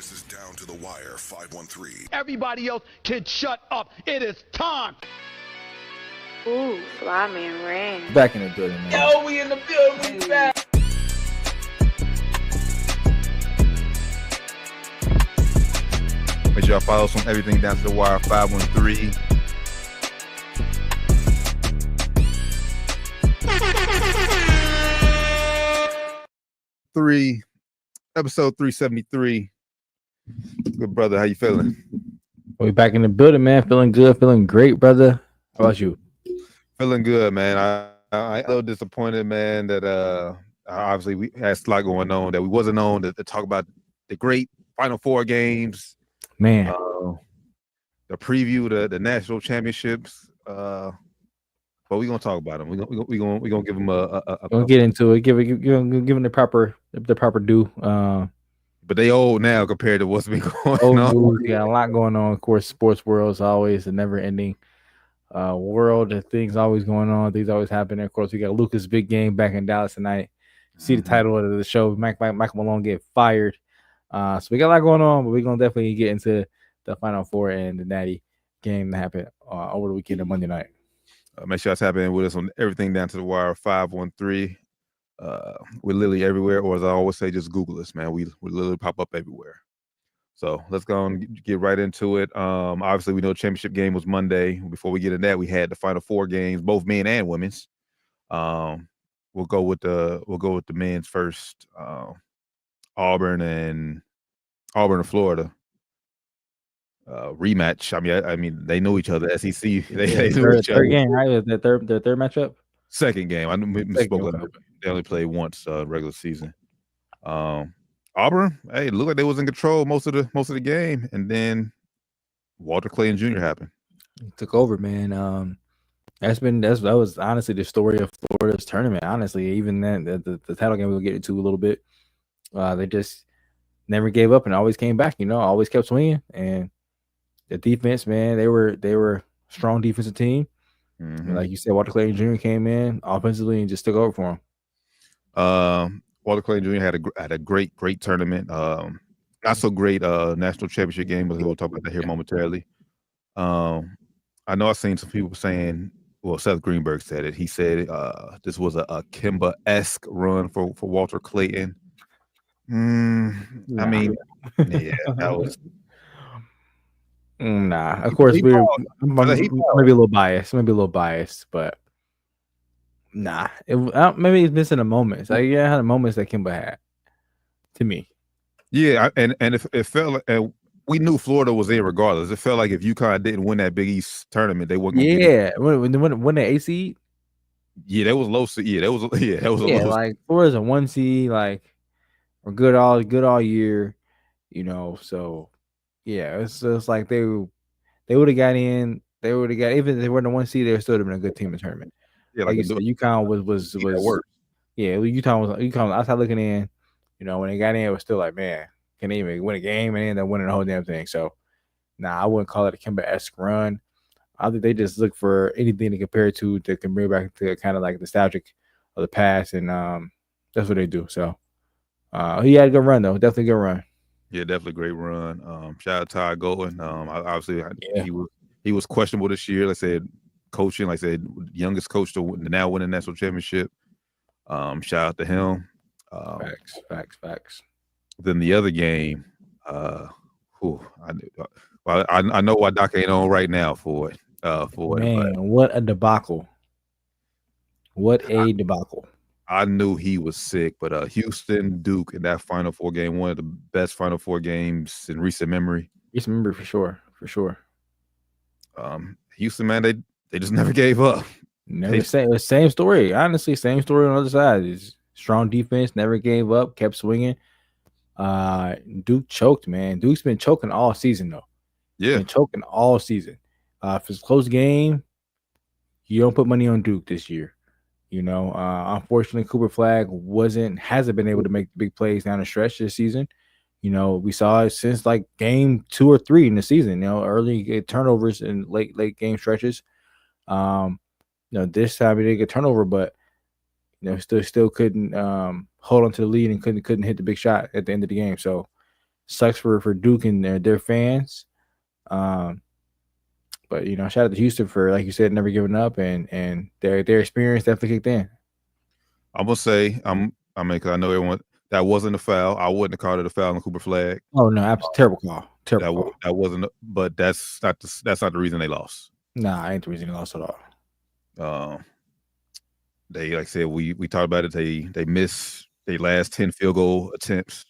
This is Down to the Wire 513. Everybody else can shut up. It is time. Ooh, Fly Man Rain. Back in the building, man. Yo, we in the building, back. Make sure y'all follow us on everything Down to the Wire 513. Episode 373. Good brother, how you feeling? We back in the building, man. Feeling good, feeling great, brother. How about you? Feeling good, man. I a little disappointed, man, that obviously we had a lot going on that we wasn't on to talk about the great Final Four games, Man. the preview, the national championships. But we're gonna talk about them. We're gonna give them We'll get into it. Give them the proper due. But they old now compared to what's been going on. We got a lot going on. Of course, sports world is always a never-ending world. Things always going on. Things always happening. Of course, we got Luka's big game back in Dallas tonight. See the title of the show. Michael Malone get fired. So we got a lot going on, but we're gonna definitely get into the Final Four and the Natty game that happened over the weekend on Monday night. Make sure y'all tap in with us on everything Down to the Wire 513. We're literally everywhere, or as I always say, just Google us, man. We literally pop up everywhere. So let's go and get right into it. Obviously, we know the championship game was Monday. Before we get into that, we had the Final Four games, both men and women's. We'll go with the men's first. Auburn and Florida rematch. I mean, they know each other. SEC. They knew each other. Third game, right? The third matchup. Second game. I misspoke. They only played once regular season. Auburn, hey, looked like they was in control most of the game, and then Walter Clayton Jr. happened. He took over, man. That was honestly the story of Florida's tournament. Honestly, even then, the title game we'll get into a little bit. They just never gave up and always came back. Always kept swinging. And the defense, man, they were a strong defensive team. Mm-hmm. Like you said, Walter Clayton Jr. came in offensively and just took over for him. Walter Clayton Jr. had a great tournament. Not so great national championship game, but we'll talk about that here momentarily. I know I've seen some people saying, well, Seth Greenberg said it. He said this was a Kemba-esque run for Walter Clayton. I mean, yeah, that was. Nah, of course maybe a little biased, but nah. Maybe he's missing the moments. Like had the moments that Kemba had. To me, yeah, and it felt like, and we knew Florida was in regardless. It felt like if UConn didn't win that Big East tournament, they wouldn't. Yeah, when the 8 seed. Yeah, that was low seed. Yeah, that was a low. Like Florida's a 1 seed. Like we're good all year. So. Yeah, it's like they would have got in. They would have got, even if they weren't the 1 seed, they still would have been a good team in the tournament. Yeah, like you said, UConn was worse. Yeah, UConn was outside looking in. When they got in, it was still like, man, can they even win a game and end up winning the whole damn thing? So, I wouldn't call it a Kemba-esque run. I think they just look for anything to compare it to that can bring back to kind of like nostalgic of the past, and that's what they do. So, he had a good run though, definitely a good run. Yeah, definitely great run. Shout out to Ty Golden. Obviously, he was questionable this year. Like I said, coaching. Like I said, youngest coach to now win a national championship. Shout out to him. Facts. Then the other game, I know why Doc ain't on right now for it. What a debacle! What a debacle! I knew he was sick, but Houston, Duke in that Final Four game, one of the best Final Four games in recent memory. For sure. Houston, man, they just never gave up. Same story. Honestly, same story on the other side. It's strong defense, never gave up, kept swinging. Duke choked, man. Duke's been choking all season, though. Yeah. Been choking all season. If it's a close game, you don't put money on Duke this year. Unfortunately, Cooper Flagg hasn't been able to make big plays down the stretch this season. We saw it since like game 2 or 3 in the season. Early turnovers and late game stretches. This time he didn't get turnover, but still couldn't hold on to the lead and couldn't hit the big shot at the end of the game. So sucks for Duke and their fans. But shout out to Houston for, like you said, never giving up, and their experience definitely kicked in. I'm gonna say I mean, because I know everyone that wasn't a foul. I wouldn't have called it a foul on Cooper Flag. Oh no, absolutely terrible call. Terrible call. That wasn't, but that's not the reason they lost. Nah, ain't the reason they lost at all. They, like I said, we talked about it. They missed their last 10 field goal attempts.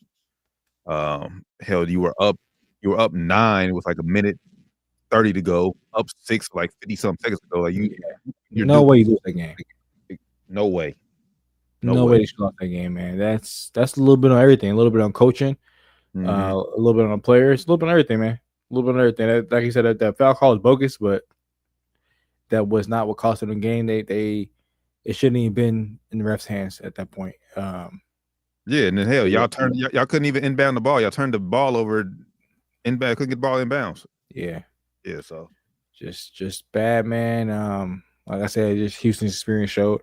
Hell, you were up 9 with like a minute 30 to go, up 6 like 50 something seconds ago. Like you're no way you lose that game. No way. No way you lost that game, man. That's a little bit on everything. A little bit on coaching, a little bit on the players, a little bit on everything, man. A little bit on everything. Like you said, that foul call is bogus, but that was not what cost them the game. It shouldn't even been in the refs' hands at that point. Yeah, and then hell, y'all couldn't even inbound the ball. Y'all turned the ball over inbound, couldn't get the ball inbounds. Yeah. So just bad, man. Like I said, just Houston's experience showed.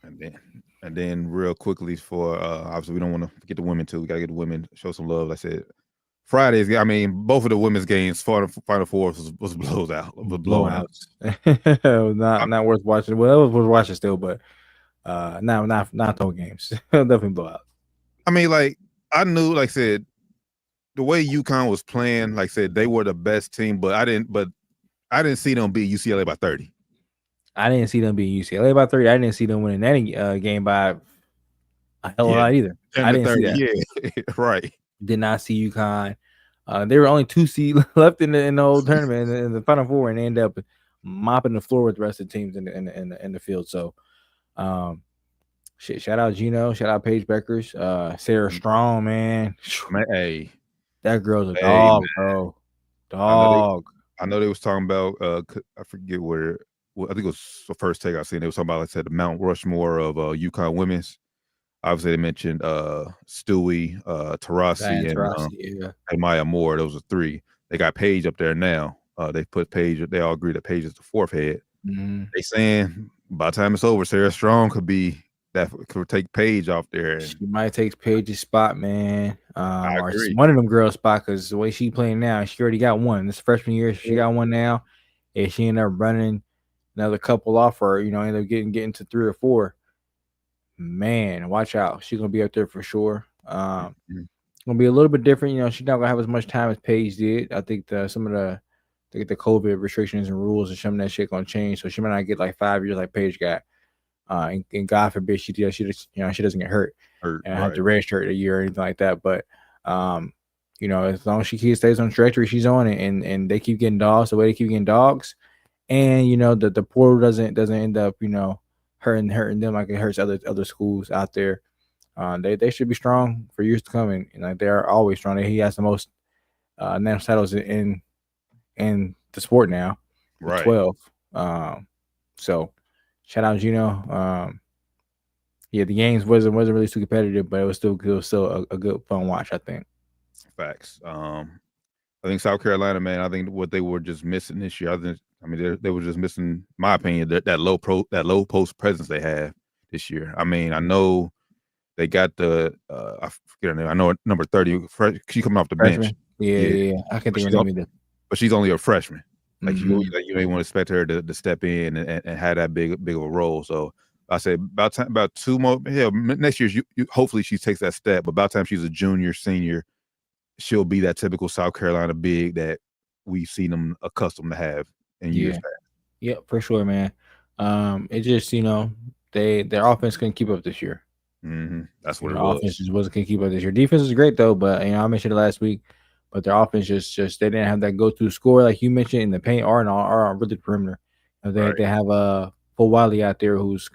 And then real quickly for obviously we don't want to forget the women too. We gotta get the women, show some love. Like I said, Fridays. I mean, both of the women's games, Final Four was blowouts. not worth watching. Well, it was worth watching still, but not those games. Definitely blowout. I mean, like I knew, like I said, the way UConn was playing, like I said, they were the best team, but I didn't see them beat UCLA by 30. I didn't see them beat UCLA by 30. I didn't see them winning any game by a hell of a lot either. I didn't 30, see that. Yeah, right. Did not see UConn. There were only 2 seeds left in the whole tournament in the Final Four, and they ended up mopping the floor with the rest of the teams in the field. So, shout out Gino, shout out Paige Beckers, Sarah Strong, man. Hey, that girl's a dog, bro. Dog. I know they was talking about I forget where. Well, I think it was the first take I seen. They was talking about, like I said, the Mount Rushmore of UConn women's. Obviously, they mentioned Stewie, Taurasi, and Maya Moore. Those are 3. They got Paige up there now. They put Paige. They all agree that Paige is the 4th head. They saying by the time it's over, Sarah Strong could take Paige off there. She might take Paige's spot, man. I agree. Or one of them girls' spot, because the way she playing now, she already got one. This freshman year, she got one now. If she ended up running another couple off her, end up getting to 3 or 4. Man, watch out. She's gonna be up there for sure. Gonna be a little bit different. She's not gonna have as much time as Paige did. I think some of the COVID restrictions and rules and some of that shit gonna change. So she might not get like 5 years like Paige got. And God forbid she doesn't get hurt and have to redshirt a year or anything like that. But as long as she stays on the trajectory she's on, and they keep getting dogs the way they keep getting dogs. And the portal doesn't end up hurting them like it hurts other schools out there. They should be strong for years to come, and like they're always strong. He has the most national titles in the sport now, right? 12. So shout out Gino. The games wasn't really too competitive, but it was still a good fun watch, I think. Facts. I think South Carolina, man. I think what they were just missing this year. They were just missing, in my opinion, that low post presence they have this year. I mean, I know they got the I forget her name. I know number 30. She coming off the bench. Yeah. I can't think of her name either. But she's only a freshman. Like you ain't want to expect her to step in and have that big of a role. So I say about 2 more. Hell, next year you hopefully she takes that step. But by the time she's a junior, senior, she'll be that typical South Carolina big that we've seen them accustomed to have in years past. Yeah, for sure, man. It just their offense couldn't keep up this year. That's what it was. Offense just wasn't gonna keep up this year. Defense is great though, but I mentioned it last week. But their offense just they didn't have that go-to score like you mentioned in the paint or on really the perimeter. They have a Full Wiley out there who's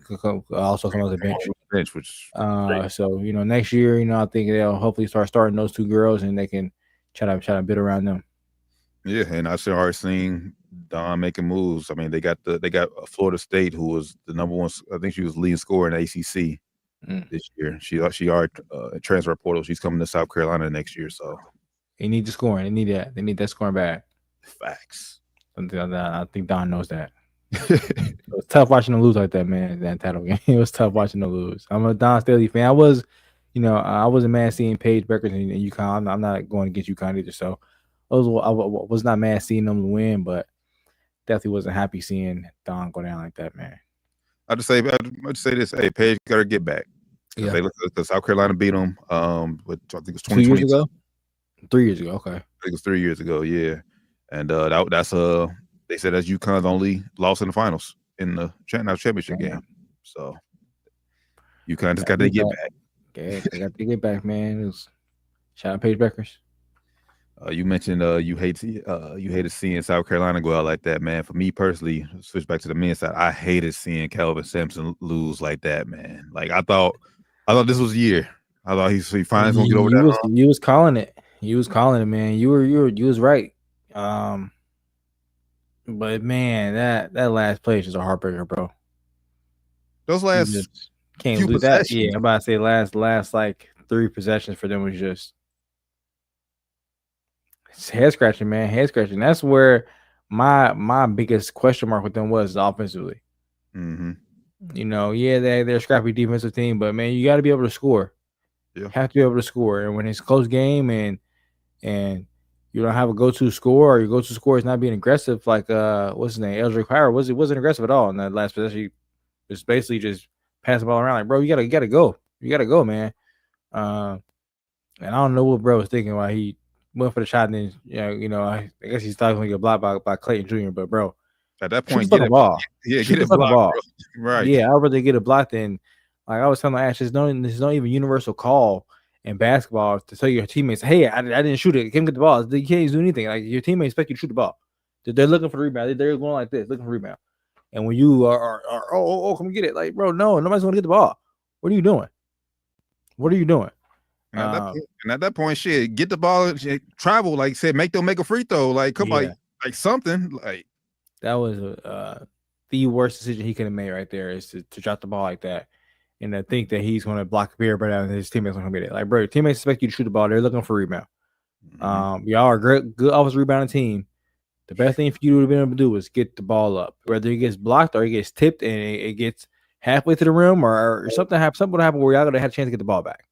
also coming off the bench. Which so next year I think they'll hopefully start starting those 2 girls and they can try to bid around them. Yeah, and I've already seen Don making moves. I mean, they got Florida State, who was the number 1. I think she was leading scorer in the ACC this year. She already transfer portal. She's coming to South Carolina next year. So they need the scoring. They need that. They need that scoring back. Facts. I think Don knows that. It was tough watching them lose like that, man. That title game. It was tough watching them lose. I'm a Don Staley fan. I was I wasn't mad seeing Paige Beckers and UConn. I'm not going against UConn either. So I was not mad seeing them win, but definitely wasn't happy seeing Don go down like that, man. I'd say this. Hey, Paige got to get back. Yeah. Because South Carolina beat them. With I think it was 2 years 2020. ago, 3 years ago. Okay. I think it was 3 years ago. Yeah, and that's they said that's UConn's only loss in the finals in the championship game. So UConn just got to get back. Okay, they got to get back, man. Shout out Paige Beckers. You mentioned you hated seeing South Carolina go out like that, man. For me personally, switch back to the men's side, I hated seeing Kelvin Sampson lose like that, man. Like I thought this was the year. I thought he finally gonna get over that. You was calling it. You was calling it, man. You was right. But man, that last play is just a heartbreaker, bro. Those last can't lose that. Yeah, I'm about to say last like 3 possessions for them was just head scratching, man. Head scratching. That's where my biggest question mark with them was offensively. Mm-hmm. They're a scrappy defensive team, but man, you got to be able to score. Yeah. Have to be able to score, and when it's a close game and you don't have a go-to score, or your go-to score is not being aggressive, like what's his name, Eldrick Howard wasn't aggressive at all in that last possession. It's basically just pass the ball around, like, bro, you gotta go, man. And I don't know what bro was thinking while he went for the shot, and then I guess he's thought he was gonna get blocked by Clayton Jr. But bro, at that point, get the ball. Yeah, get it blocked, right? Yeah, I'd rather get it blocked than, like I was telling Ash, there's no even universal call in basketball to tell your teammates, hey, I didn't shoot it. Can't get the ball. You can't do anything. Like your teammates expect you to shoot the ball. They're looking for the rebound. They're going like this, looking for rebound. And when you are come get it, like, bro, no, nobody's going to get the ball. What are you doing? And at that point, shit, get the ball, travel, like said, make a free throw, like come on, like something, like that was the worst decision he could have made right there, is to drop the ball like that. And to think that he's going to block everybody out and his teammates are going to get it. Like, bro, your teammates expect you to shoot the ball. They're looking for a rebound. Mm-hmm. Y'all are good offensive rebounding team. The best thing for you to be able to do is get the ball up. Whether it gets blocked or it gets tipped and it gets halfway to the rim or something will happen where y'all going to have a chance to get the ball back.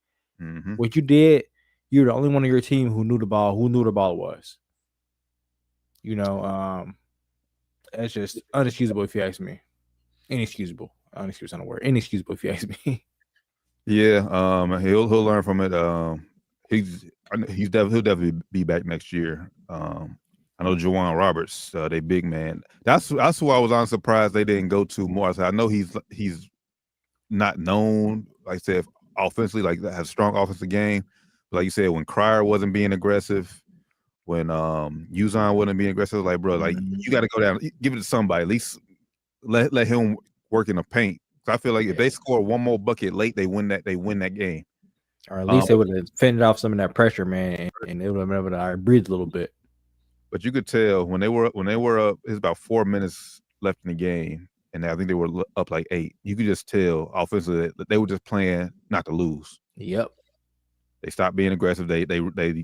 Mm-hmm. What you did, you're the only one on your team who knew the ball was. It's just unexcusable if you ask me. Inexcusable. Unexcusable word. Inexcusable if you ask me. Yeah, he'll learn from it. He'll definitely be back next year. I know Juwan Roberts, they big man. That's who I was surprised they didn't go to more. I know he's not known, like I said, offensively, like that has a strong offensive game. But like you said, when Cryer wasn't being aggressive, when Uzon wasn't being aggressive, like bro, like you got to go down, give it to somebody. At least let him work in the paint. So I feel like if they score one more bucket late, they win that game. Or at least they would have fended off some of that pressure, man, and it would have been able to breathe a little bit. But you could tell when they were up, it's about 4 minutes left in the game, and I think they were up like 8. You could just tell offensively that they were just playing not to lose. Yep. They stopped being aggressive. They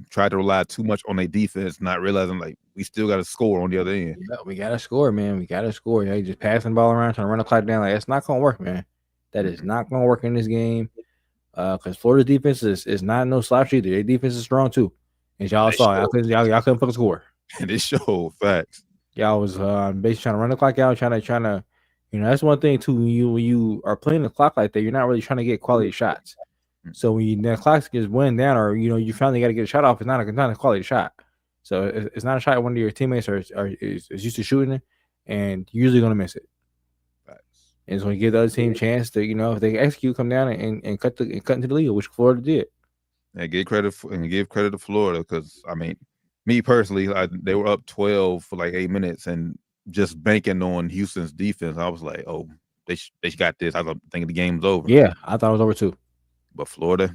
tried to rely too much on their defense, not realizing like we still got to score on the other end. Yeah, we got to score, man. We got to score. You just passing the ball around, trying to run the clock down. Like, it's not going to work, man. That is not going to work in this game. Because Florida's defense is not no slouch either. Their defense is strong too. And y'all saw y'all couldn't fucking score. And it showed facts. Y'all was basically trying to run the clock out, trying to, that's one thing too. When you are playing the clock like that, you're not really trying to get quality shots. So when the clock gets winding down, or you finally got to get a shot off, it's not a quality shot. So it's not a shot one of your teammates is used to shooting it, and you're usually gonna miss it. And so you give the other team a chance to, if they execute, come down and cut into the lead, which Florida did. And give credit to Florida, because I mean, me personally, they were up 12 for like 8 minutes and just banking on Houston's defense. I was like, oh, they got this. I was thinking the game was over. Yeah, I thought it was over too. But Florida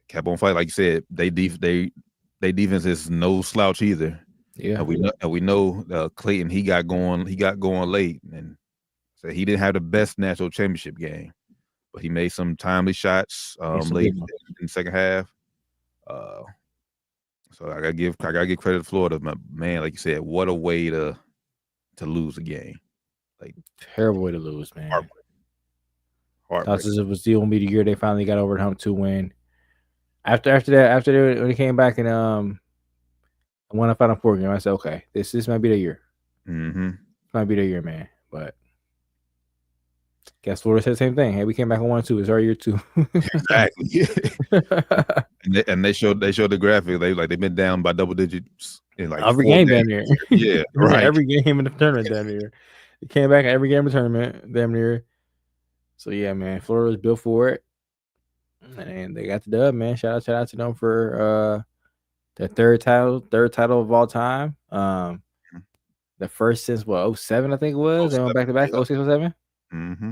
kept on fighting. Like you said, they defense is no slouch either. Yeah, and we know Clayton. He got going late, and so he didn't have the best national championship game, but he made some timely shots late in the second half. So I gotta give credit to Florida, but man, like you said, what a way to lose a game. Like terrible way to lose, man. Heartbreak. It was still gonna be the year they finally got over the hump to win. After that, when he came back and won a Final Four game, I said, okay, this might be the year. Mm-hmm. Might be the year, man. But guess Florida said the same thing. Hey, we came back and won 2. It's our year 2. Exactly. and they showed the graphic. They've been down by double digits in like every 4 game games. down there. Yeah, right. Every game in the tournament down there. They came back every game of the tournament, damn near. So yeah, man, Florida was built for it. And they got the dub, man. Shout out to them for their third title of all time. The first since 07, I think it was. They went back to back, 06, 07. Mm-hmm.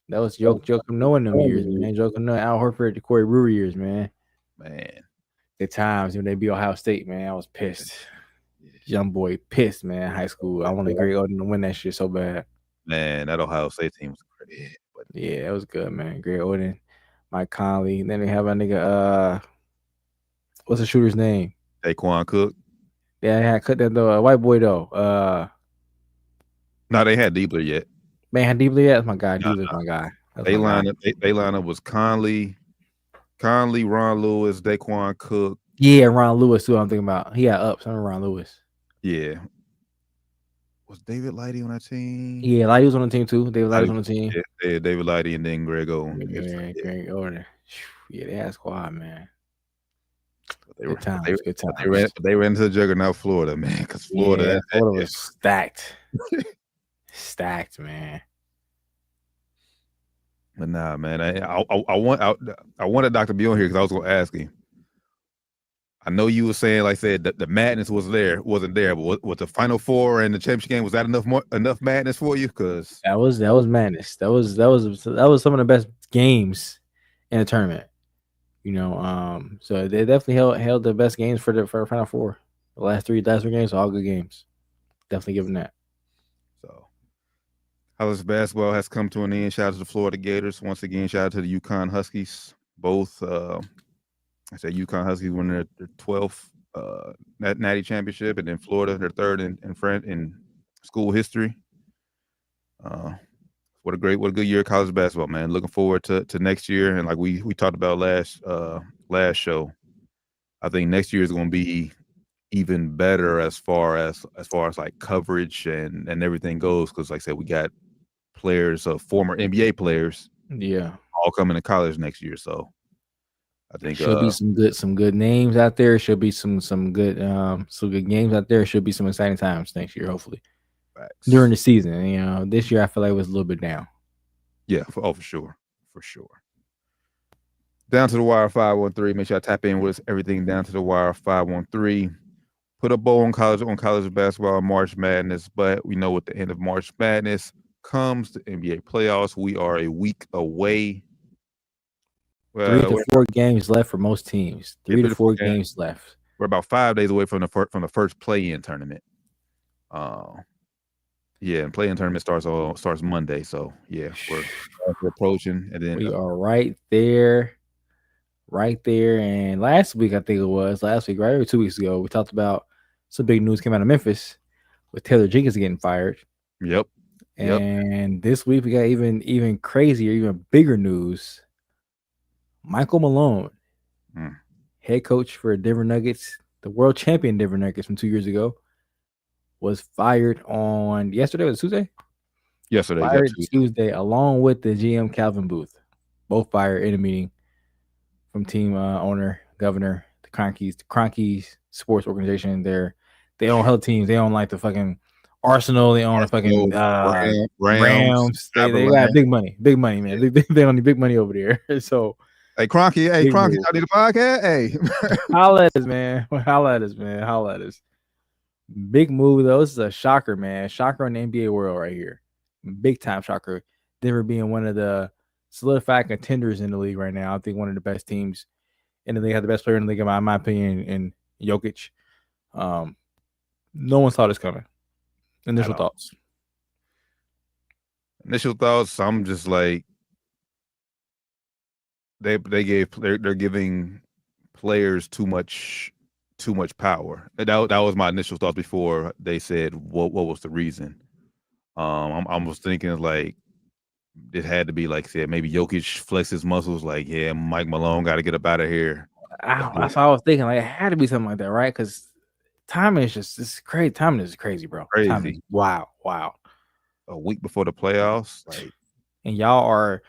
That was Joakim Noah in them years, man. Joakim Noah, Al Horford, Corey Brewer years, man. Man. The times when they beat Ohio State, man, I was pissed. Young boy pissed, man. High school. I wanted Greg Oden to win that shit so bad. Man, that Ohio State team was great. But yeah, that was good, man. Greg Oden, Mike Conley. Then they have a nigga, what's the shooter's name? Daquan Cook. Yeah, they had cut that though. White boy though. No, they had Diebler yet. Man, had Diebler yet? That's my guy. Diebler's my guy. They line up was Conley, Ron Lewis, Daquan Cook. Yeah, Ron Lewis too. I'm thinking about. He got ups. I'm Ron Lewis. Yeah. Was David Lighty on that team? Yeah, Lighty was on the team too. David Lighty was on the team. Yeah, David Lighty and then Greg Oden. Yeah, Greg Oden. Yeah, they had squad, man. Good times. Good They ran into the juggernaut Florida, man. Because Florida was stacked. Stacked, man. But nah, man. I wanted Dr. B on here because I was gonna ask him. I know you were saying, like I said, the madness wasn't there, but was the Final Four and the championship game, was that enough madness for you? Because that was madness. That was some of the best games in the tournament. So they definitely held the best games for Final Four. The last three games, all good games. Definitely giving that. So college basketball has come to an end. Shout out to the Florida Gators. Once again, shout out to the UConn Huskies. Both I said UConn Huskies won their 12th Natty Championship, and then Florida their third in school history. What a good year of college basketball, man. Looking forward to next year, and like we talked about last show, I think next year is going to be even better as far as like coverage and everything goes, because like I said, we got players, former NBA players, all coming to college next year. So I think should be some good names out there. Should be some good games out there. Should be some exciting times next year, hopefully. Facts. During the season. This year I feel like it was a little bit down. Yeah, for sure. Down to the wire 513. Make sure I tap in with us. Everything down to the wire 513. Put a bow on college basketball March Madness, but we know with the end of March Madness comes the NBA playoffs. We are a week away. 3 to 4 games left for most teams. 3 to 4 games left. We're about 5 days away from the first play-in tournament. And play-in tournament starts Monday. So yeah, we're approaching, and then we are right there. And last week, I think it was right, or 2 weeks ago, we talked about some big news came out of Memphis with Taylor Jenkins getting fired. Yep. And this week we got even crazier, even bigger news. Michael Malone, head coach for Denver Nuggets, the world champion Denver Nuggets from 2 years ago, was fired on yesterday. Was it Tuesday? Yesterday. Fired Tuesday, along with the GM Calvin Booth. Both fired in a meeting from team owner, governor, the Kroenke Sports Organization. They own hell teams. They own like the fucking Arsenal. They own the fucking Rams. They got big money, man. They own the big money over there. So. Hey, Kroenke, y'all need a podcast? Hey. Holla at us. Big move, though. This is a shocker, man. Shocker in the NBA world right here. Big time shocker. Denver being one of the solidified contenders in the league right now. I think one of the best teams in the league. Have the best player in the league, in my opinion, in Jokic. No one saw this coming. Initial thoughts. I'm just like, they're giving players too much power. That was my initial thoughts before they said what was the reason. I was thinking like it had to be like said maybe Jokic flexed his muscles like, yeah, Mike Malone got to get up out of here. That's what I was thinking. Like, it had to be something like that, right? Because timing is just it's crazy. Timing is crazy, bro. Timing Crazy. is wow. A week before the playoffs, like And y'all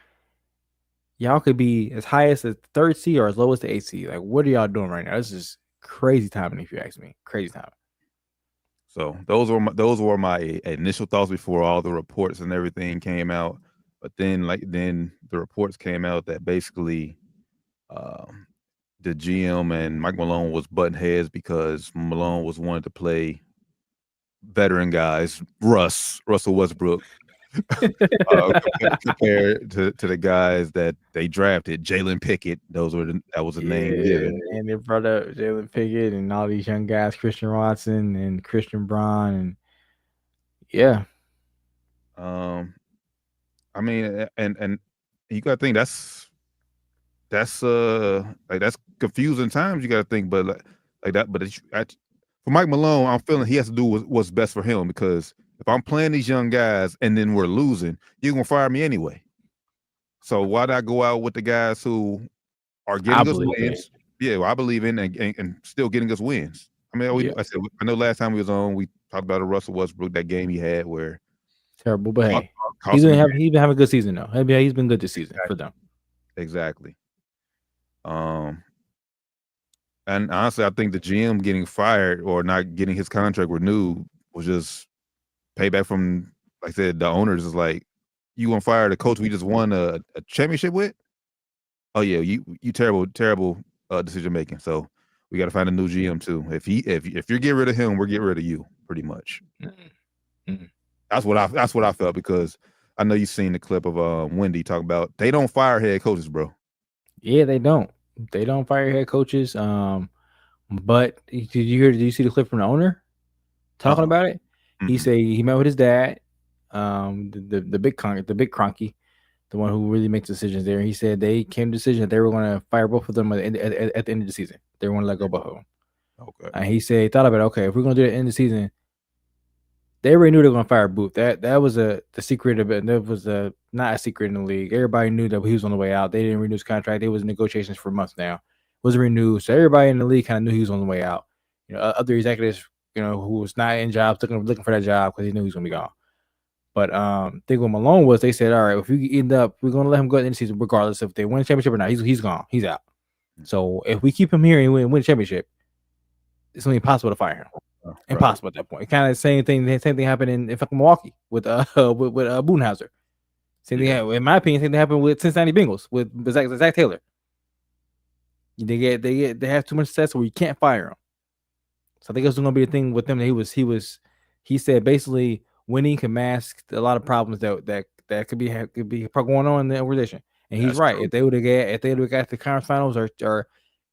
could be as high as the 3rd seed or as low as the 8th seed. Like, what are y'all doing right now? This is crazy timing, if you ask me. Crazy timing. so. Those were my initial thoughts before all the reports and everything came out. But then the reports came out that basically, the GM and Mike Malone was butting heads because Malone was wanting to play veteran guys, Russell Westbrook, compared to the guys that they drafted, Jalen Pickett. That was a name given. And they brought up Jalen Pickett and all these young guys, Christian Watson and Christian Braun, and yeah. I mean, and you got to think that's like that's confusing times. You got to think, but like that. But for Mike Malone, I'm feeling he has to do what's best for him, because if I'm playing these young guys and then we're losing, you're gonna fire me anyway. So why not go out with the guys who are getting us wins? Yeah, well, I believe in and still getting us wins. I mean, I know last time we was on, we talked about Russell Westbrook, that game he had where terrible, but hey, he's been having a good season though. He's been good this season for them. Exactly. And honestly, I think the GM getting fired or not getting his contract renewed was just payback from, like I said, the owners is like, you gonna fire the coach we just won a championship with? Oh yeah, you terrible decision making. So we got to find a new GM too. If you're getting rid of him, we're getting rid of you, pretty much. Mm-hmm. That's what I felt, because I know you've seen the clip of Wendy talk about they don't fire head coaches, bro. Yeah, they don't. They don't fire head coaches. But did you see the clip from the owner talking about it? Mm-hmm. He said he met with his dad, the big Cronky, the one who really makes decisions there. He said they came to the decision that they were going to fire both of them at the end of the season. They were going to let go both of them. Okay. And he said he thought about it. Okay, if we're going to do it at the end of the season, they already knew they were going to fire Booth. That was the secret of it. That was not a secret in the league. Everybody knew that he was on the way out. They didn't renew his contract. It was negotiations for months now. It wasn't renewed, so everybody in the league kind of knew he was on the way out. Other executives, who was not in jobs, looking for that job because he knew he was going to be gone. But thing with Malone was they said, all right, if we end up, we're going to let him go at the end of the season, regardless if they win a championship or not. He's gone. He's out. So if we keep him here and win a championship, it's only impossible to fire him. Right. Impossible at that point. Kind of same thing happened in fucking Milwaukee with Budenholzer. Same thing, in my opinion, same thing happened with Cincinnati Bengals with Zach Taylor. They have too much success where you can't fire him. So I think it's going to be a thing with them that he said basically winning can mask a lot of problems that could be going on in the organization. And he's right. True. If they would have got to the conference finals or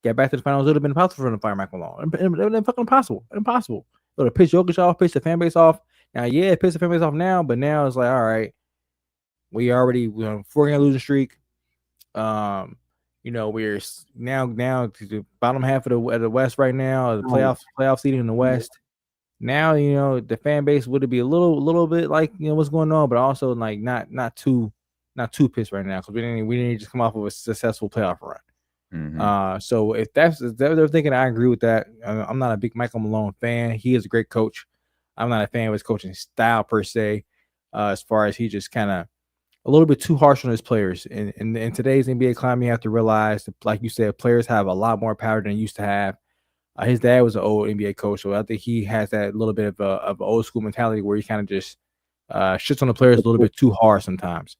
get back to the finals, it would have been impossible for them to fire Mike Malone. It would have been fucking impossible. Impossible. It would have pissed Jokic off, pissed the fan base off. Now, it pissed the fan base off now, but now it's like, all right, we're on a 4-game losing streak. We're now to the bottom half of the West right now, the playoff seeding in the West. Now, the fan base would be a little bit like, what's going on, but also like not too pissed right now, because we didn't just come off of a successful playoff run. Mm-hmm. So if they're thinking, I agree with that. I'm not a big Michael Malone fan. He is a great coach. I'm not a fan of his coaching style per se. As far as he just kind of a little bit too harsh on his players. In today's NBA climate, you have to realize that, like you said, players have a lot more power than they used to have. His dad was an old NBA coach, so I think he has that little bit of an old school mentality where he kind of just shits on the players a little bit too hard sometimes.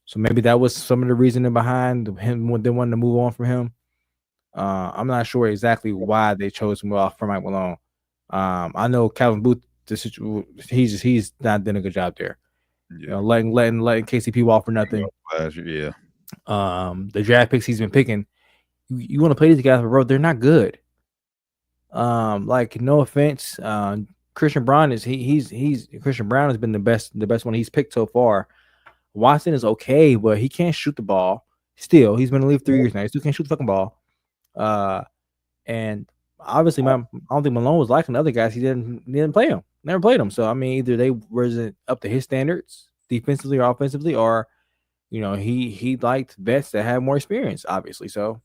So maybe that was some of the reasoning behind him when they wanted to move on from him. I'm not sure exactly why they chose to move off from Mike Malone. I know Calvin Booth, he's not done a good job there. Yeah. Letting KCP walk for nothing. Yeah. The draft picks he's been picking, you want to play these guys, but bro, they're not good. Like, no offense, Christian Braun Christian Braun has been the best one he's picked so far. Watson is okay, but he can't shoot the ball. Still, he's been in the league 3 years now. He still can't shoot the fucking ball. And obviously, I don't think Malone was liking the other guys. He didn't play them. Never played them. So I mean, either they wasn't up to his standards defensively or offensively, or he liked vets that had more experience. Obviously, so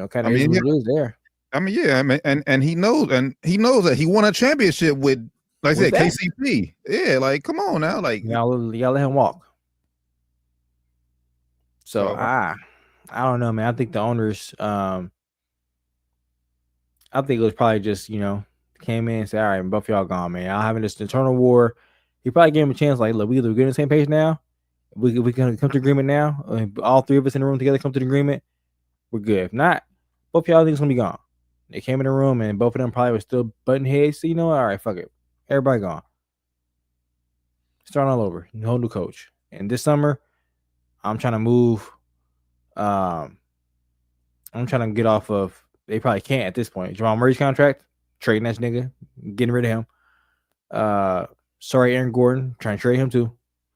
kind I of is mean, what it is there. I mean, yeah, I mean, and he knows that he won a championship with, like I said, that? KCP. Yeah, like come on now, like You gotta let him walk. So so, I don't know, man. I think the owners, I think it was probably just came in and said, all right, both y'all gone, man. Y'all having this internal war. He probably gave him a chance, like, look, we either get on the same page now, we can come to agreement now. All three of us in the room together come to the agreement. We're good. If not, both y'all think it's gonna be gone. They came in the room and both of them probably were still button heads. So all right, fuck it, everybody gone. Starting all over, no new coach. And this summer, I'm trying to move. I'm trying to get off of. They probably can't at this point. Jamal Murray's contract, trading that nigga, getting rid of him. Sorry, Aaron Gordon, trying to trade him too.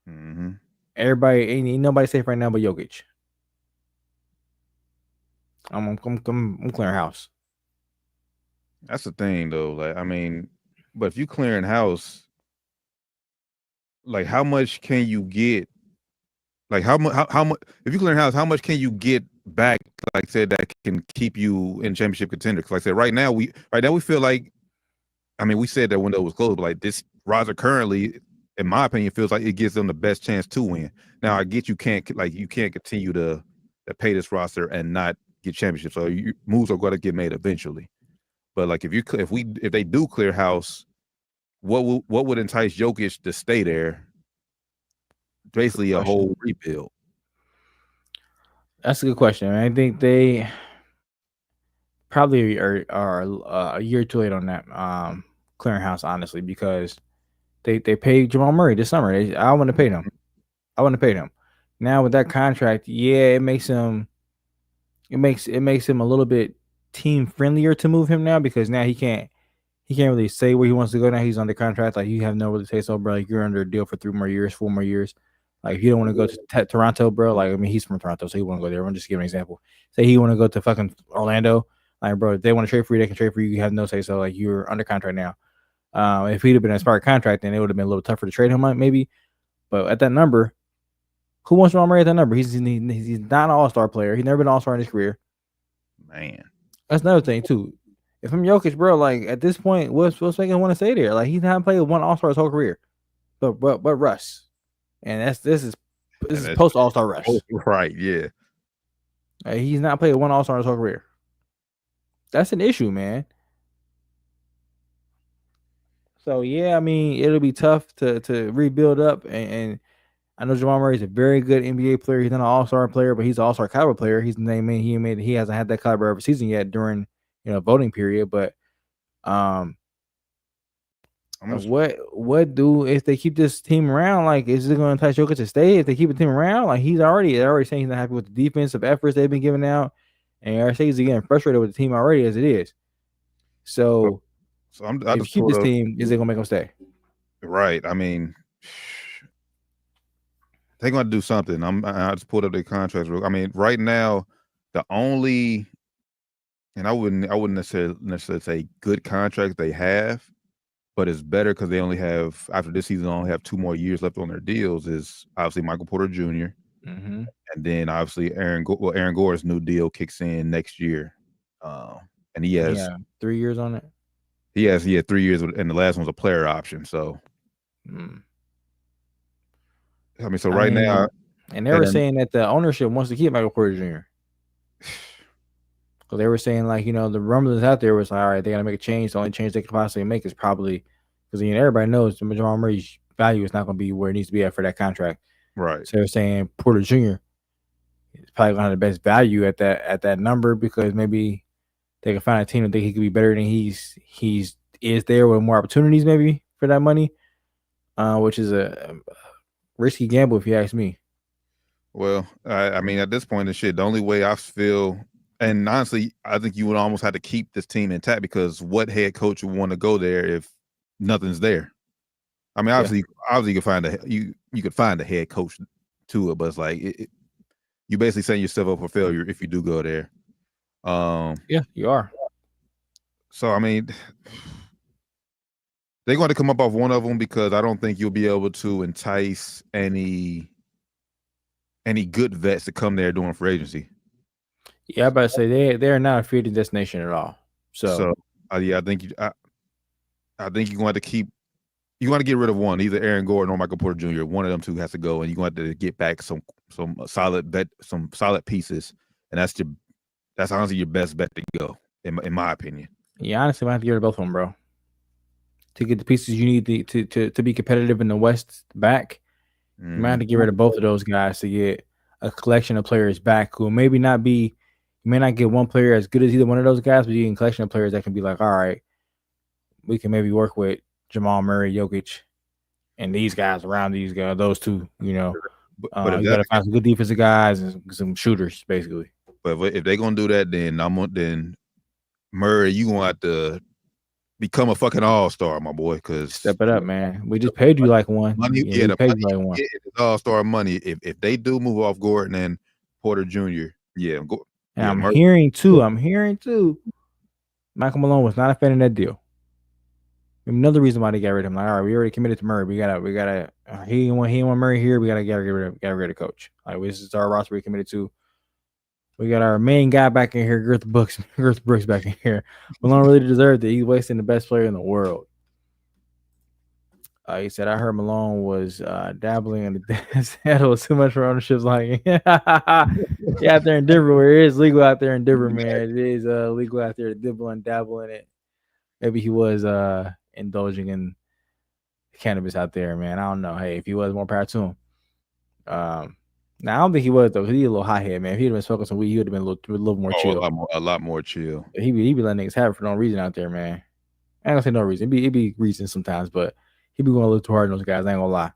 mm-hmm. Everybody ain't nobody safe right now but Jokic. I'm clearing house. That's the thing, though. Like, I mean, but if you clearing house, like, how much can you get? Like, how much? How much? If you clearing house, how much can you get back? Like I said, that can keep you in championship contender. Because, like I said, right now we feel like, I mean, we said that window was closed, but like this roster currently, in my opinion, feels like it gives them the best chance to win. Now, I get you can't continue to pay this roster and not get championships. So moves are going to get made eventually. But like if they do clear house, what would entice Jokic to stay there? Basically, a whole rebuild. That's a good question. I think they probably are a year too late on that clearinghouse, honestly, because they paid Jamal Murray this summer. I want to pay him. Now with that contract, yeah, it makes him a little bit team friendlier to move him now, because now he can't really say where he wants to go. Now he's under contract. Like, you have no really say so, bro. Like, you're under a deal for 3 more years, 4 more years. Like, if you don't want to go to Toronto, bro, like, I mean, he's from Toronto, so he want to go there. I'm just giving an example. Say he want to go to fucking Orlando. Like, bro, if they want to trade for you, they can trade for you. You have no say so. Like, you're under contract now. If he'd have been a smart contract, then it would have been a little tougher to trade him, maybe. But at that number, who wants Jamal Murray at that number? He's not an all-star player. He's never been an all-star in his career. Man, that's another thing too. If I'm Jokic, bro, like, at this point, what's making him want to stay there? Like, he's not played one all-star his whole career, but Russ, and this is post all-star Russ, right? Yeah, he's not played one all-star his whole career. That's an issue, man. So yeah, I mean, it'll be tough to rebuild up, and I know Jamal Murray is a very good NBA player. He's not an all-star player, but he's an all-star caliber player. He hasn't had that caliber of a season yet during voting period. But what do if they keep this team around? Like, is it going to entice Jokic to stay if they keep the team around? Like, they're already saying he's not happy with the defensive efforts they've been giving out, and I say he's getting frustrated with the team already as it is. So if you keep this team, is it going to make him stay? Right. I mean, they're going to do something. I just pulled up their contracts. I mean, right now, the only, and I wouldn't necessarily say good contracts they have, but it's better because they only have, after this season, only have 2 more years left on their deals, is obviously Michael Porter Jr. Mm-hmm. And then obviously Aaron Gore's new deal kicks in next year. And he has 3 years on it. He had 3 years, and the last one's a player option. So, I mean, right now, and they were saying that the ownership wants to keep Michael Porter Jr. So they were saying, like, the rumblings out there was like, all right, they got to make a change. The only change they could possibly make is probably because everybody knows the Jamal Murray's value is not going to be where it needs to be at for that contract. Right. So they're saying Porter Jr. is probably going to have the best value at that number, because maybe they can find a team that think he could be better than he's is there with more opportunities maybe for that money, which is a risky gamble if you ask me. Well, I mean, at this point in shit, the only way I feel, and honestly, I think you would almost have to keep this team intact, because what head coach would want to go there if nothing's there? I mean, obviously you could find you could find a head coach to it, but it's like you basically setting yourself up for failure if you do go there. Yeah, you are. So I mean, they're going to come up off one of them, because I don't think you'll be able to entice any good vets to come there during free agency. Yeah, I about to say they're not a free agent destination at all. So yeah, I think you're going to have to keep. You want to get rid of one, either Aaron Gordon or Michael Porter Jr. One of them two has to go, and you're going to have to get back some solid pieces, and that's honestly your best bet to go, in my opinion. yeah, honestly, I have to get rid of both of them, bro. To get the pieces you need to be competitive in the West back, you might have to get rid of both of those guys to get a collection of players back who maybe not be. You may not get one player as good as either one of those guys, but you get a collection of players that can be like, all right, we can maybe work with Jamal Murray, Jokic, and these guys around these guys, those two, you know. But you got to find some good defensive guys and some shooters, basically. But if they're gonna do that, then Murray, you gonna have to become a fucking all-star, my boy. Because step it up, man. We just paid you like one. Money, the money you like one. It's all-star money. If they do move off Gordon and Porter Jr., I'm hearing too. Michael Malone was not a fan of that deal. Another reason why they got rid of him. Like, all right, we already committed to Murray. We gotta. He didn't want Murray here. We gotta get rid of coach. Like, this is our roster we committed to. We got our main guy back in here, Girth Brooks back in here. Malone really deserved it. He's wasting the best player in the world. He said, I heard Malone was dabbling in the saddle with too much for ownership. Like, yeah, out there in Denver, where it is legal out there in Denver, man. It is legal out there to dabble in it. Maybe he was indulging in cannabis out there, man. I don't know. Hey, if he was, more power to him. Now I don't think he was though. He's a little hothead, man. If he'd have been smoking some weed, he would have been a little more chill. A lot more chill. He be letting niggas have it for no reason out there, man. I ain't gonna say no reason. It'd be reasons sometimes, but he be going a little too hard on those guys. I ain't gonna lie.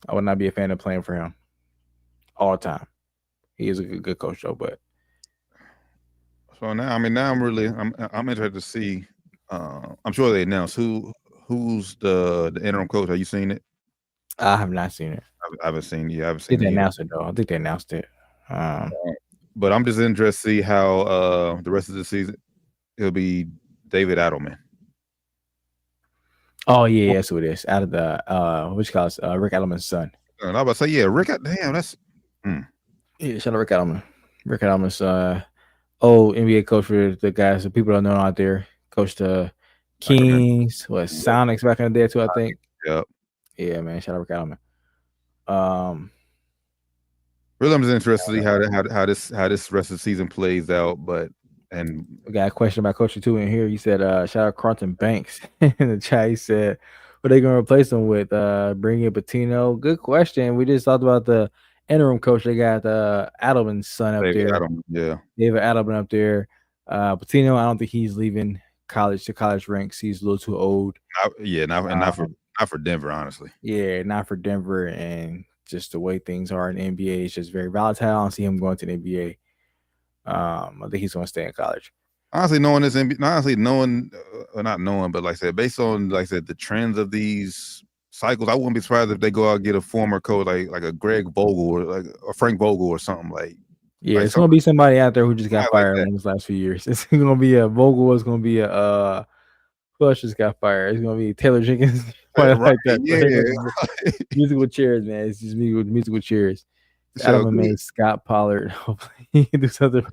I would not be a fan of playing for him all the time. He is a good coach though, but so now I'm interested to see. I'm sure they announced who's the interim coach. Have you seen it? I have not seen it. I haven't seen it. I think they announced it though. I think they announced it. But I'm just interested to see how the rest of the season it'll be. David Adelman. Oh yeah, that's who it is. Out of the which calls Rick Adelman's son. And I was about to say, yeah, Rick. Damn, that's yeah. Shout out Rick Adelman. Rick Adelman's old NBA coach for the guys, the people that know out there. Coached Kings, Sonics back in the day too, I think. Yep. Yeah, man. Shout out Rick Adelman. Really, I'm just interested to see how this rest of the season plays out. And we got a question about coaching too in here. He said, shout out Carlton Banks in the chat. He said, what are they going to replace him with? Bring in Patino. Good question. We just talked about the interim coach. They got Adelman's son up David there. Adelman, yeah. David Adelman up there. Patino, I don't think he's leaving college ranks. He's a little too old. Not for Denver, honestly. Yeah, not for Denver. And just the way things are in the NBA, it's just very volatile. I don't see him going to the NBA. I think he's going to stay in college. Honestly, not knowing, but like I said, based on the trends of these cycles, I wouldn't be surprised if they go out and get a former coach like a Greg Vogel or like a Frank Vogel or something like. Yeah, it's going to be somebody out there who just got fired in these last few years. It's going to be a Vogel. It's going to be a who else just got fired? It's going to be Taylor Jenkins. Like that. Yeah. Musical chairs, man. It's just musical chairs. Adelman made Scott Pollard. Hopefully he can do something.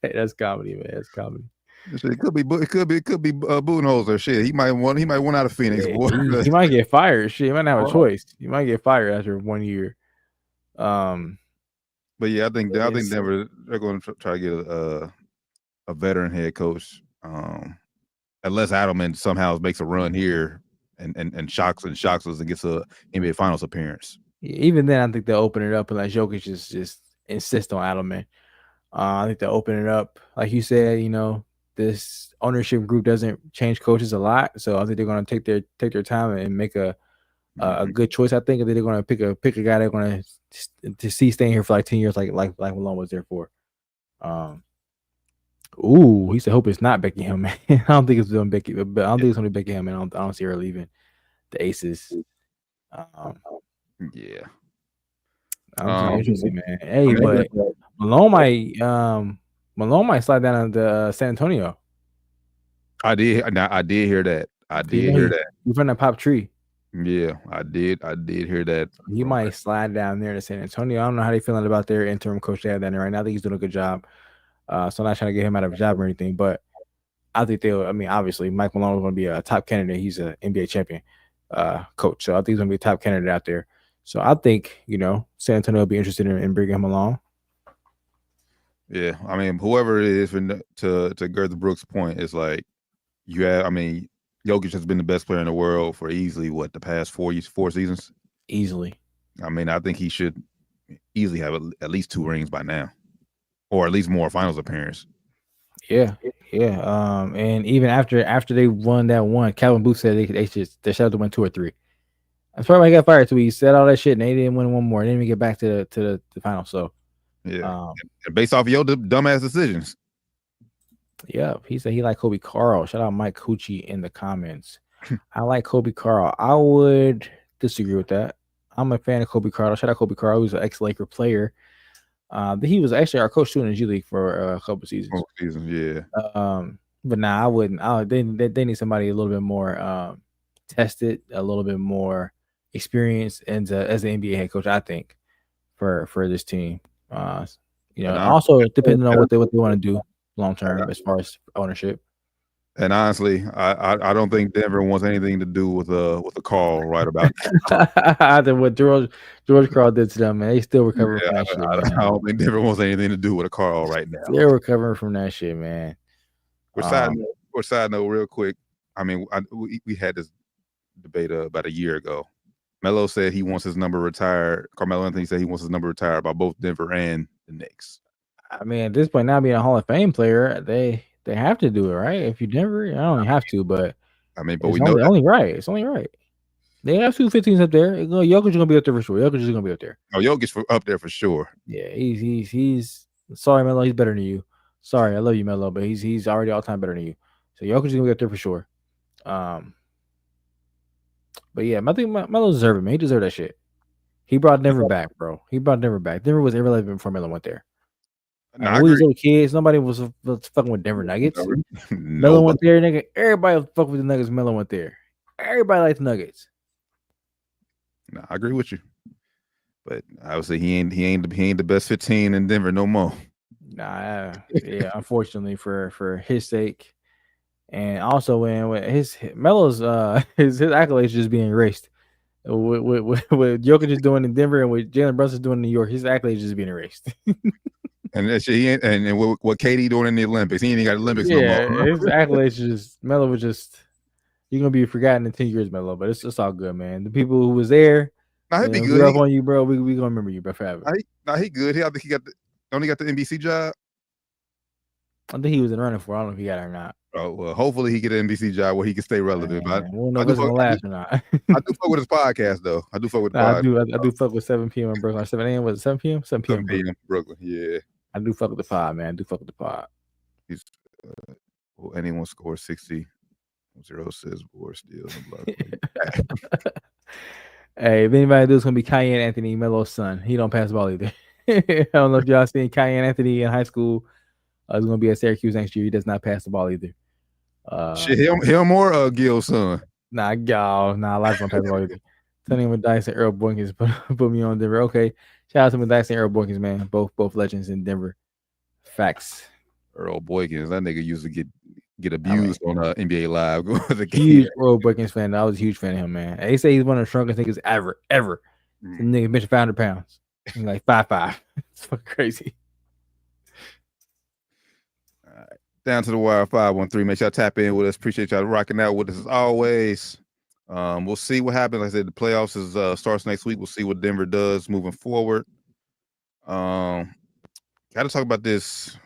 Hey, that's comedy, man. That's comedy. It could be Budenholzer. Shit, he might want out of Phoenix. Yeah, he might get fired. Shit, he might not have a choice. He might get fired after 1 year. But yeah, I think Denver they're going to try to get a veteran head coach. Unless Adelman somehow makes a run here and shocks us and gets a NBA Finals appearance. Even then, I think they'll open it up and let Jokic just insist on Adelman. I think they'll open it up. Like you said, this ownership group doesn't change coaches a lot. So I think they're going to take their time and make a good choice. I think they're going to pick a guy they're going to see staying here for like 10 years, like Malone was there for. He said, hope it's not Becky Hill, man. I don't think it's going to be Becky, but I don't think it's going to be Becky Hill, man. I don't see her leaving the Aces. Yeah. Interesting, man. Hey, but Malone might slide down to San Antonio. I did hear that. You from that pop tree? Yeah, I did hear that. He might slide down there to San Antonio. I don't know how they feeling about their interim coach they have down there right now. I think he's doing a good job. So I'm not trying to get him out of a job or anything, but I think they'll. I mean, obviously, Mike Malone is going to be a top candidate. He's an NBA champion coach, so I think he's going to be a top candidate out there. So I think San Antonio will be interested in bringing him along. Yeah, I mean, whoever it is, to Girth Brooks' point, it's like Jokic has been the best player in the world for easily the past 4 seasons. Easily. I mean, I think he should easily have at least 2 rings by now, or at least more finals appearance. Yeah. And even after they won that one, Calvin Booth said they should have to win 2 or 3. That's probably why he got fired too. He said all that shit, and they didn't win one more. They didn't even get back to the final. So yeah, and based off of your dumbass decisions. Yeah, he said he liked Kobe Carl. Shout out Mike Coochie in the comments. I like Kobe Carl. I would disagree with that. I'm a fan of Kobe Carl. Shout out Kobe Carl. He was an ex-Laker player. He was actually our coach too in the G League for a couple seasons. Yeah. But nah, I wouldn't. They need somebody a little bit more tested, a little bit more experienced, and as an NBA head coach, I think for this team. Also depending on what they want to do long term as far as ownership. And honestly, I don't think Denver wants anything to do with a call right about now. After what George Karl did to them, man, they still recovering from that shit. I don't think Denver wants anything to do with a call right now. They're recovering from that shit, man. Side note, real quick. I mean, we had this debate about a year ago. Melo said he wants his number retired. Carmelo Anthony said he wants his number retired by both Denver and the Knicks. I mean, at this point, now being a Hall of Fame player, they have to do it, right? If you Denver, I don't have to, but I mean, but it's we know only right. It's only right. They have 2 15s up there. Jokic is gonna be up there for sure. Jokic is gonna be up there. Oh, Jokic up there for sure. Yeah, he's sorry, Melo. He's better than you. Sorry, I love you, Melo, but he's already all time better than you. So Jokic is gonna be up there for sure. But yeah, I think Melo deserved it, man. He deserved that shit. He brought Denver back, bro. He brought Denver back. Denver was irrelevant before Melo went there. We was little kids. Nobody was fucking with Denver Nuggets. Melo went there, nigga. Everybody was fucking with the Nuggets. Melo went there. Everybody liked the Nuggets. No, I agree with you, but obviously he ain't the best 15 in Denver no more. Nah, yeah. Unfortunately for his sake, and also when his Melo's his accolades just being erased. With Jokic is doing in Denver and what Jalen Brunson is doing in New York, his accolades just being erased. And that shit, he ain't, and what KD doing in the Olympics, he ain't even got Olympics no more. His accolades just Melo was just you're gonna be forgotten in 10 years, Melo. But it's all good, man. The people who was there, he'd be good. Up on you, bro. We gonna remember you, bro, forever. He good. I think he got only got the NBC job. I think he was in running for. I don't know if he got it or not. Oh well, hopefully he get an NBC job where he can stay relevant. Man, we'll know if it's gonna last or not. I do fuck with his podcast though. I do fuck with. I do fuck with 7 p.m. in Brooklyn. 7 a.m. Was it 7 p.m.? 7 p.m. 7 p.m. Brooklyn. Yeah. I do fuck with the pod, man. I do fuck with the pod. He's will anyone score 60? 0 says board steals and block. Hey, if anybody does, it's gonna be Kanye Anthony, Melo's son. He don't pass the ball either. I don't know if y'all seen Kanye Anthony in high school. He's gonna be at Syracuse next year. He does not pass the ball either. Shit, him or Gil's son. Nah, a lot of them pass the ball either. Tony Mathias and Earl Boykins put me on Denver. Okay, shout out to Mathias and Earl Boykins, man. Both legends in Denver. Facts. Earl Boykins, that nigga used to get abused on NBA Live. Huge Earl Boykins fan. I was a huge fan of him, man. They say he's one of the strongest niggas ever. The nigga mentioned 500 pounds. He's like 5'5". It's fucking crazy. All right. Down to the wire 513. Make sure y'all tap in with us. Appreciate y'all rocking out with us as always. We'll see what happens. Like I said, the playoffs starts next week. We'll see what Denver does moving forward. Got to talk about this.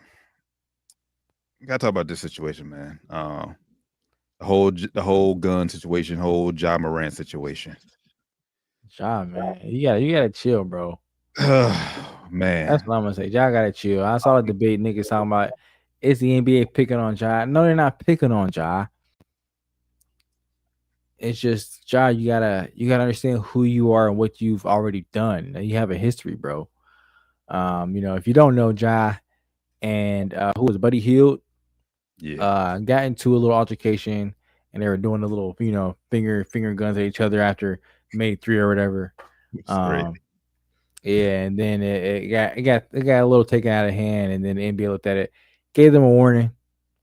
Got to talk about this situation, man. The whole gun situation, whole Ja Morant situation. Ja, man, you gotta chill, bro. Man, that's what I'm gonna say. Ja gotta chill. I saw a debate, niggas talking about is the NBA picking on Ja? No, they're not picking on Ja. It's just Ja. You gotta understand who you are and what you've already done. You have a history, bro. If you don't know Ja, and who was Buddy Hield, got into a little altercation, and they were doing the little, finger guns at each other after made 3 or whatever. It's crazy. Yeah, and then it got a little taken out of hand, and then the NBA looked at it, gave them a warning,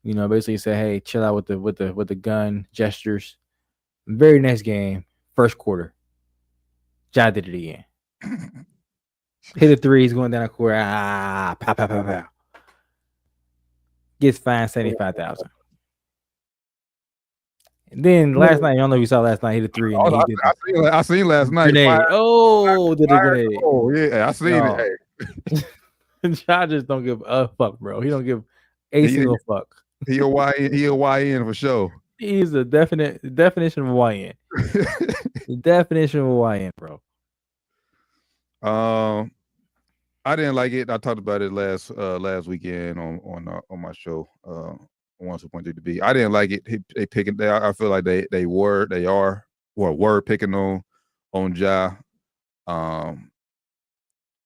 basically said, "Hey, chill out with the gun gestures." Very next game, first quarter, Ja did it again. Hit a 3, he's going down the court. Pow, pow, pow, pow. Gets fined $75,000. And then last night, I don't know if you saw last night, hit a 3. And he did I seen last night. grenade. Did a grenade. Oh yeah, I seen it. Hey. Ja just don't give a fuck, bro. He don't give a single fuck. He a YN for sure. He's the definition of a YN. The definition of a YN, bro. I didn't like it. I talked about it last weekend on my show, 102.3 I didn't like it. They picking. I feel like they were picking on Ja.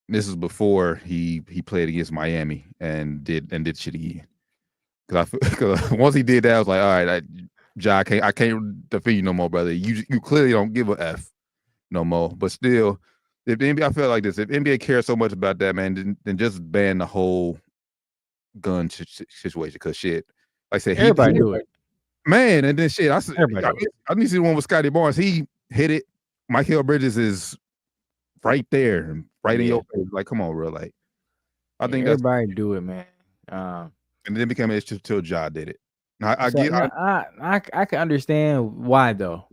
This is before he played against Miami and did shit again. Because once he did that, I was like, all right, Ja, I can't defend you no more, brother. You clearly don't give a F no more. But still, if the NBA, I feel like this, if NBA cares so much about that, man, then just ban the whole gun situation. Because shit, like I said, everybody do it, man. And then shit, I need to see the one with Scotty Barnes. He hit it. Mikal Bridges is right there, right in your face. Like, come on, bro. Like, I think everybody do it, man. And then it became an issue till Ja did it. I can understand why though.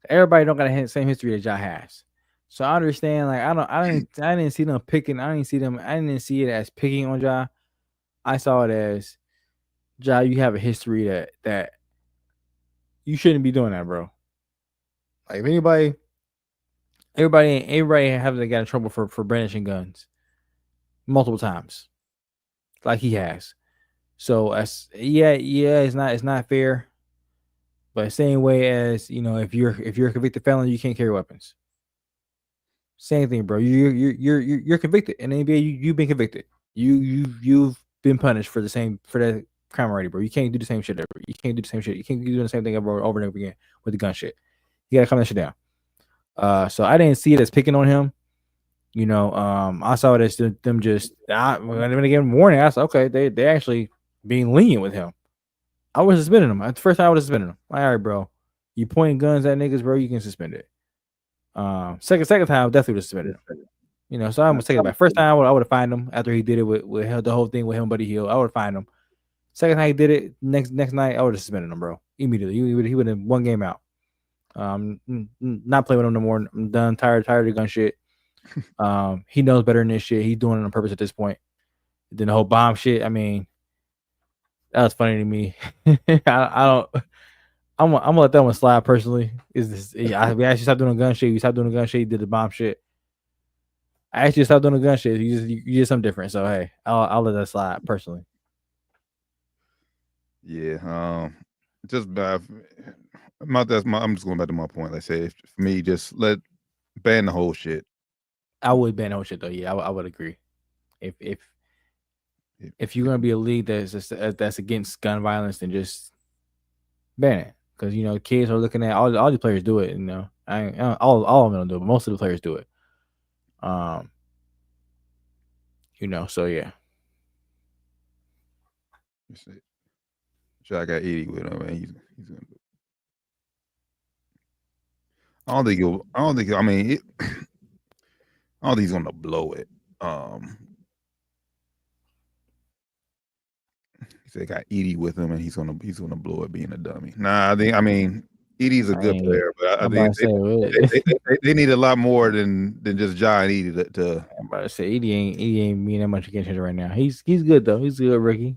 Everybody don't got the same history that Ja has, so I understand. Like I didn't see them picking. I didn't see it as picking on Ja. I saw it as Ja. You have a history that you shouldn't be doing that, bro. Like if everybody haven't got in trouble for brandishing guns multiple times, like he has. So it's not fair. But same way as if you're a convicted felon, you can't carry weapons. Same thing, bro. You're convicted in the NBA. You've been convicted. You've been punished for that crime already, bro. You can't do the same shit ever. You can't do the same shit. You can't keep doing the same thing over and over again with the gun shit. You gotta calm that shit down. So I didn't see it as picking on him. I saw it as them just when they gave him warning. I said, okay, they actually being lenient with him. I was suspending him. At the first time I would have suspended him. All right, bro. You pointing guns at niggas, bro, you can suspend it. Second time I definitely would have suspended him. So I'm gonna take it back. First time I would have fined him after he did it with the whole thing with him, Buddy Hield. I would have fined him. Second time he did it, next night I would have suspended him, bro. Immediately. He would have 1 game out. Not playing with him no more. I'm done, tired of the gun shit. He knows better than this shit. He's doing it on purpose at this point. Then the whole bomb shit, I mean, that was funny to me. I'm gonna let that one slide personally. We actually stopped doing gun shit. You stopped doing the gun shit. You did the bomb shit. I actually stopped doing the gun shit. You did something different. So hey, I'll let that slide personally. Yeah. Just bad. I'm just going back to my point. Like I say, for me, just ban the whole shit. I would ban the whole shit though. Yeah, I would agree. If you're gonna be a league that's against gun violence, then just ban it. Because kids are looking at all the players do it. All of them don't do it, but most of the players do it. So yeah. I got 80 with him, man. He's gonna do it. I don't think he's gonna blow it. He said got Edie with him, and he's gonna blow it being a dummy. Nah, Edie's a good player, but I think they need a lot more than just Ja and Edie to. I'm about to say Edie ain't mean that much against him right now. He's good though. He's a good rookie.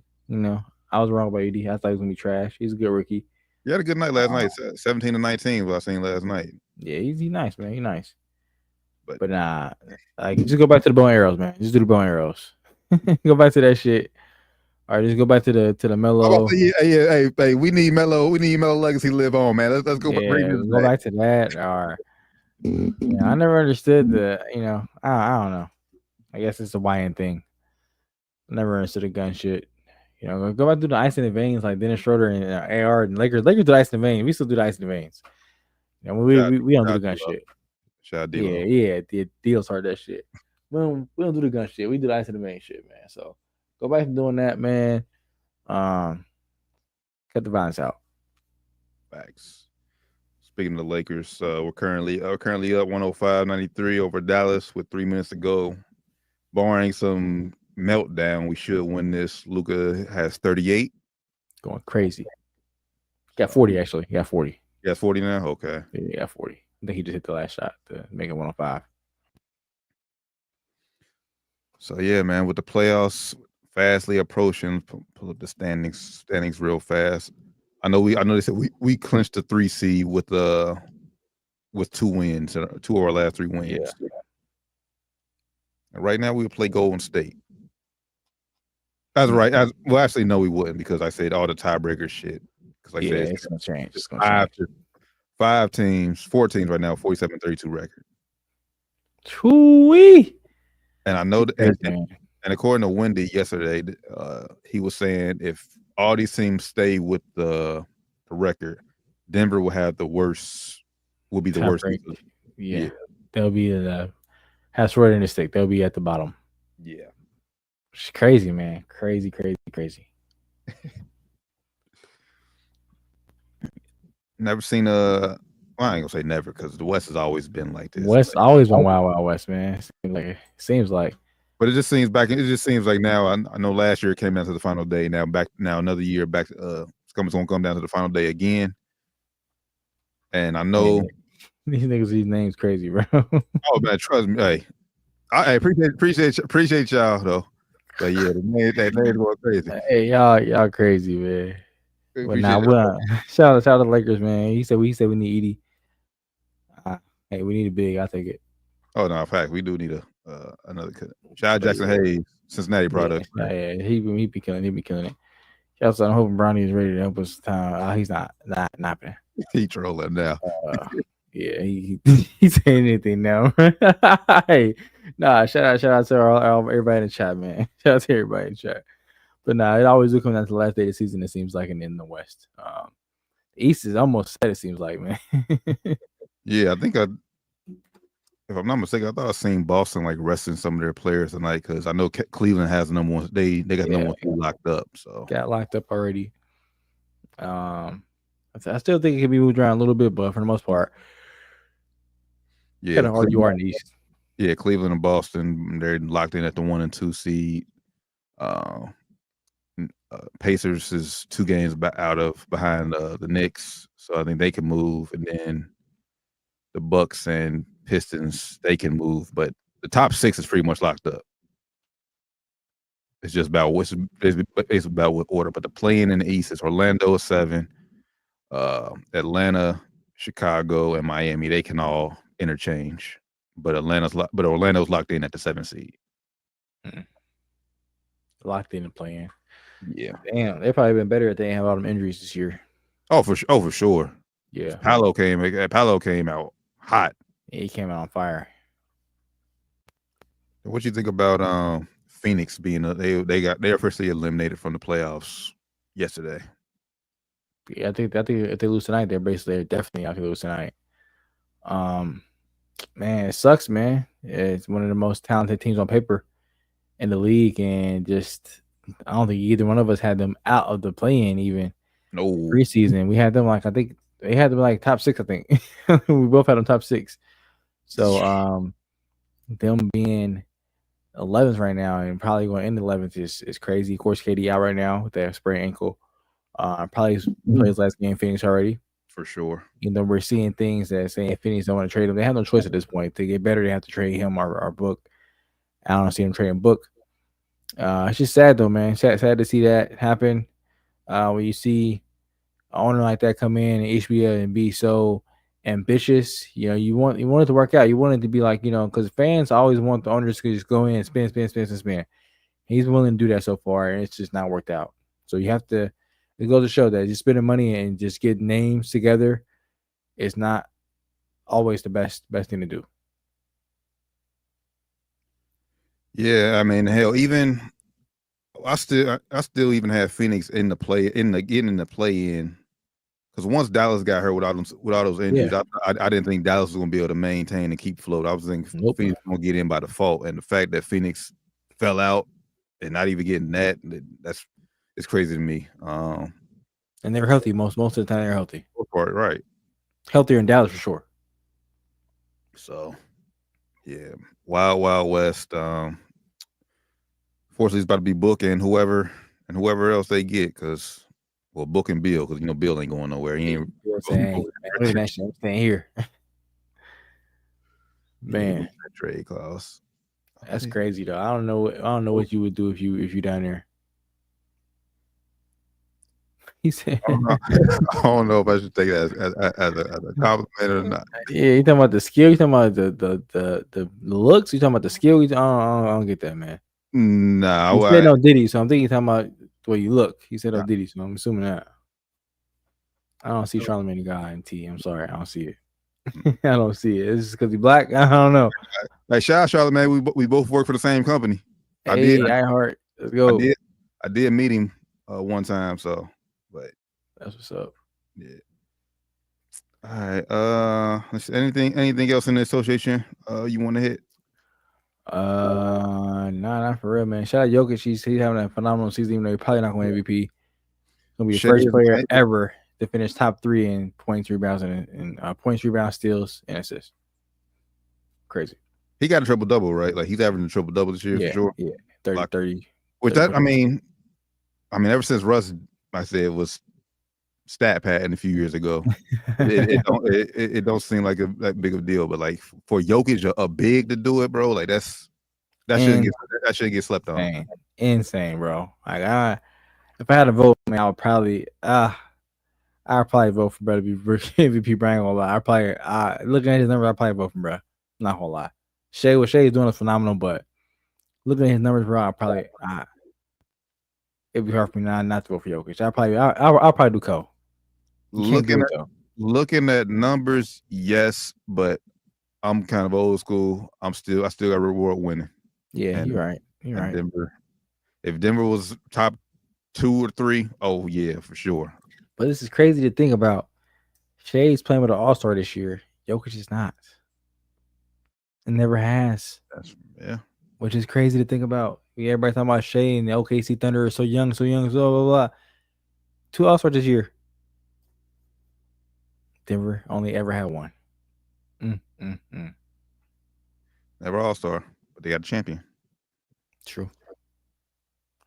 I was wrong about Edie. I thought he was gonna be trash. He's a good rookie. He had a good night last night. 17-19 what I seen last night. Yeah, he's nice, man. He's nice. But nah, like just go back to the bow and arrows, man. Just do the bow and arrows. Go back to that shit. All right, just go back to the Melo. Hey, we need Melo. We need Melo legacy to live on, man. Let's go. Go back to that. All right. I never understood the. I don't know. I guess it's a YN thing. Never understood the gun shit. You know, go back to the ice in the veins like Dennis Schroeder and AR and Lakers. Lakers do ice in the veins. We still do the ice in the veins. You know, we don't do the gun shit. Shout out Yeah, D-Lo. yeah. The deals are that shit. We don't do the gun shit. We do the ice in the veins shit, man. So go back to doing that, man. Cut the violence out. Facts. Speaking of the Lakers, we're currently up 105-93 over Dallas with 3 minutes to go. Barring some meltdown, we should win this. Luka has 38. Going crazy. Got 40 actually. He got 40. He has 40 now? Okay. Yeah, he got 40. I think he just hit the last shot to make it 105. So yeah, man, with the playoffs fastly approaching, pull up the standings real fast. I know they said we clinched the 3 seed with 2 wins, 2 of our last 3 wins. Yeah. And right now we would play Golden State. That's right. Well, actually, no, we wouldn't because I said all the tiebreaker shit. Because I said it's gonna change. It's gonna change. 4 teams right now, 47-32 record. Choo-wee. And I know that, and according to Wendy yesterday, he was saying if all these teams stay with the record, Denver will have the worst. Will be the worst. Yeah, they'll be the house right in the stick. They'll be at the bottom. Yeah, it's crazy, man. Crazy. Never seen a. Well, I ain't gonna say never because the West has always been like this. West always been wild West, man. Seems like. But it just seems like now. I know last year it came down to the final day. Now another year back. It's gonna come down to the final day again. And I know these niggas, these names crazy, bro. Oh man, trust me. Hey, I appreciate y'all though. But yeah, the name going crazy. Hey, y'all crazy, man. But nah, shout out to the Lakers, man. He said we need Edie. Hey, we need a big. I'll take it. Oh no, in fact, we do need another cut. Shout out Jackson Hayes, Cincinnati product. Yeah, he be killing it. Shout out, I'm hoping Brownie is ready to help us time. He's not napping. He trolling now. Yeah, he's saying anything now. Hey, nah, shout out to everybody in the chat, man. Shout out to everybody in the chat. But nah, it always will come down to the last day of the season. It seems like, and in the West, the East is almost set. It seems like, man. Yeah, I think if I'm not mistaken, I thought I seen Boston like resting some of their players tonight because I know Cleveland has number one. They got number 1 locked up. So got locked up already. I still think it can be moved around a little bit, but for the most part, yeah, kind of hard you are in the East. Yeah, Cleveland and Boston, they're locked in at the 1 and 2 seed. Pacers is 2 games behind the Knicks, so I think they can move, and then the Bucks and Pistons they can move, but the top 6 is pretty much locked up. It's just about it's about what order, but the play-in the East is Orlando 7, Atlanta, Chicago, and Miami. They can all interchange, but Orlando's locked in at the 7 seed. Locked in and playing. Yeah, damn, they've probably been better if they didn't have all them injuries this year. Oh, for sure. Yeah, Paolo came out hot. Yeah, he came out on fire. What you think about Phoenix being they officially eliminated from the playoffs yesterday? Yeah, I think if they lose tonight, they're definitely out to lose tonight. Man, it sucks, man. It's one of the most talented teams on paper in the league, and just I don't think either one of us had them out of the play-in even. No preseason. We had them I think they had them like top 6. I think we both had them top 6. So them being 11th right now and probably going into 11th is crazy. Of course, KD out right now with that sprained ankle. Probably plays last game Phoenix already. For sure. You know, we're seeing things that saying Phoenix don't want to trade him. They have no choice at this point. To get better, they have to trade him or Book. I don't see him trading Book. It's just sad though, man. Sad to see that happen. When you see an owner like that come in and HBL and be so ambitious, you know, you want it to work out. You want it to be like, you know, because fans always want the owners to just go in and spin. He's willing to do that so far, and it's just not worked out. So you have to. It goes to show that just spending money and just get names together is not always the best thing to do. Yeah, I mean, hell, even I still even have Phoenix in the play getting in the play in, because once Dallas got hurt with all those injuries, I didn't think Dallas was gonna be able to maintain and keep float. I was thinking Phoenix was gonna get in by default, and the fact that Phoenix fell out and not even getting it's crazy to me. And they're healthy most of the time. They're healthy. Right. Healthier in Dallas for sure. So, yeah, Wild West. Fortunately, it's about to be booking whoever else they get, because booking Bill, because Bill ain't going nowhere. He ain't. That shit, I'm staying here. Man, trade clause. That's crazy though. I don't know what you would do if you down there. He said, I don't know if I should take that as a compliment or not. Yeah, you talking about the skill? You talking about the looks? You talking about the skill? I don't get that, man. Nah, he said no Diddy, so I'm thinking talking about the way you look. He said no Diddy, so I'm assuming that. I don't see Charlamagne the guy in T. I'm sorry, I don't see it. I don't see it. It's just because he's black. I don't know. Like, shout out Charlamagne. We both work for the same company. Hey, iHeart. Let's go. I did meet him one time, so. But that's what's up. Yeah. All right. Anything else in the association you want to hit? Nah, not for real, man. Shout out Jokic. He's having a phenomenal season, even though he's probably not going to MVP. He's gonna be the first player ever to finish top 3 in points, rebounds, and points, rebounds, steals, and assists. Crazy. He got a triple double, right? Like, he's averaging a triple double this year for sure. Yeah, 30. Which 30. I mean, ever since Russ, I said, was stat padding a few years ago, it don't seem like that big of a deal. But like, for Jokic, a big to do it, bro, like that shouldn't get slept on. Insane, bro. Like, if I had to vote, I mean, I'd probably vote for bro to be MVP. Bro, ain't gonna lie. Looking at his numbers, I'd probably vote for bro. Not gonna lie. Shea is doing is phenomenal, but looking at his numbers, bro, it'd be hard for me not to vote for Jokic. I'll probably do Cole. Looking at numbers, yes, but I'm kind of old school. I still got reward winning. Yeah, you're right. You're right. If Denver was top 2 or 3, oh yeah, for sure. But this is crazy to think about. Shea's playing with an all-star this year. Jokic is not. And never has. Which is crazy to think about. Everybody talking about Shea and the OKC Thunder are so young, blah, blah, blah. 2 all-stars this year. Denver only ever had 1. Never all-star, but they got a champion. True.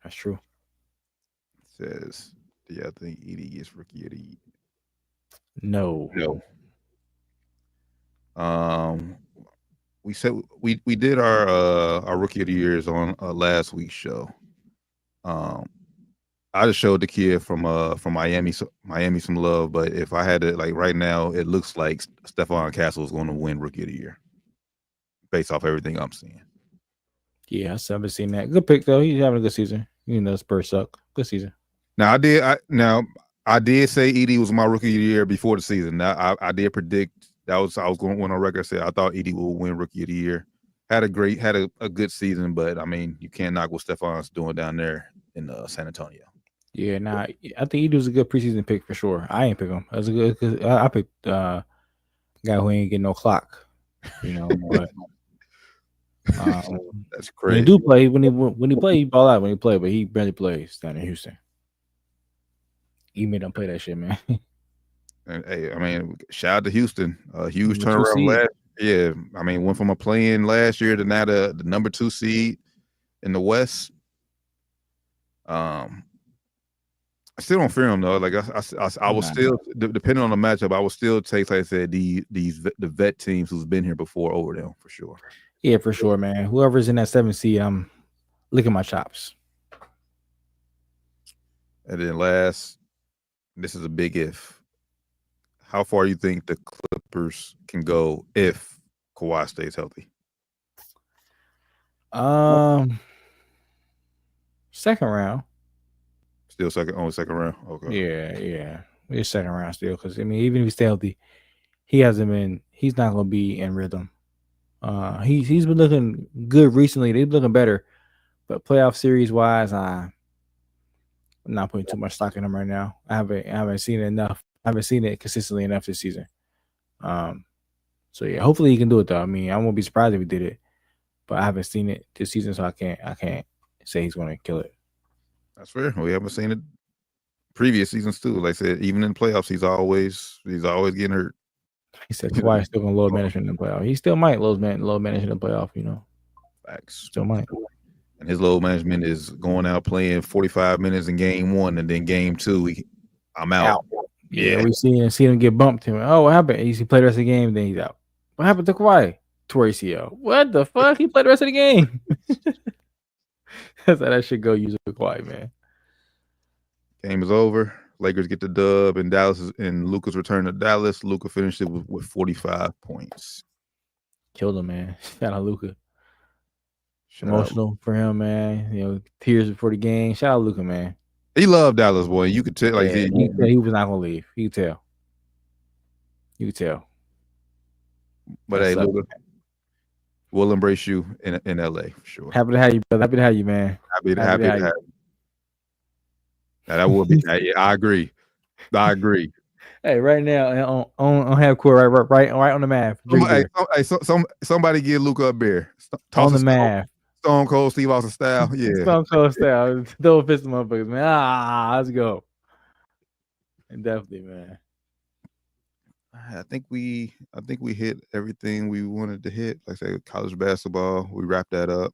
That's true. It says, do y'all think Edie gets rookie of the year? No. We said we did our rookie of the years on last week's show. I just showed the kid from Miami some love, but if I had to, like, right now, it looks like Stephon Castle is going to win rookie of the year based off everything I'm seeing. Yeah, I haven't seen that. Good pick though. He's having a good season. Spurs suck. Good season. Now I did say Edie was my rookie of the year before the season. Now I did predict I was going to win on record. Say I thought Edie will win rookie of the year. Had a good season, but I mean, you can't knock what Stephon's doing down there in San Antonio. Yeah, I think Edie was a good preseason pick for sure. I ain't pick him. That was a good, cause I picked guy who ain't getting no clock. But that's crazy. When he do play, when he play, he ball out when he play, but he barely plays down in Houston. He made them play that shit, man. And hey, I mean, shout out to Houston. Huge turnaround last year. I mean, went from a play-in last year to now the number 2 seed in the West. I still don't fear him though. Like I will still, depending on the matchup, I will still take, like I said, the vet teams who's been here before over them for sure. Yeah, for sure, man. Whoever's in that 7th seed, I'm licking my chops. And then last, this is a big if. How far you think the Clippers can go if Kawhi stays healthy? Second round. Still second round. Okay. Yeah. It's second round still, because I mean, even if he stays healthy, he's not gonna be in rhythm. He's been looking good recently. They've been looking better, but playoff series wise, I'm not putting too much stock in him right now. I haven't seen it enough. I haven't seen it consistently enough this season. So yeah, hopefully he can do it though. I mean, I won't be surprised if he did it, but I haven't seen it this season, so I can't say he's going to kill it. That's fair. We haven't seen it previous seasons too. Like I said, even in playoffs, he's always getting hurt. He said Kawhi's still going to load management in the playoff. He still might load management in the playoff. You know, facts. Still might. And his load management is going out playing 45 minutes in game 1, and then game 2, I'm out. Yeah, we see him get bumped. Oh, what happened? He played the rest of the game, then he's out. What happened to Kawhi? Tore ACL. What the fuck? He played the rest of the game. That's how that shit go. Usually Kawhi, man. Game is over. Lakers get the dub, and Luka's return to Dallas. Luka finished it with 45 points. Killed him, man. Shout out Luka. Emotional for him, man. You know, tears before the game. Shout out Luka, man. He loved Dallas, boy. You could tell, like he was not gonna leave. You could tell. But hey, Luka, we'll embrace you in LA for sure. Happy to have you, brother. Happy to have you, man. Happy to have you. Now, that would be. I agree. Hey, right now on half court, right on the math. Somebody give Luka a beer. On the math. Stone Cold Steve Austin style. Yeah. Stone Cold style. Throw a fist in motherfuckers, man. Let's go. Definitely, man. I think we hit everything we wanted to hit. Like I said, college basketball, we wrapped that up.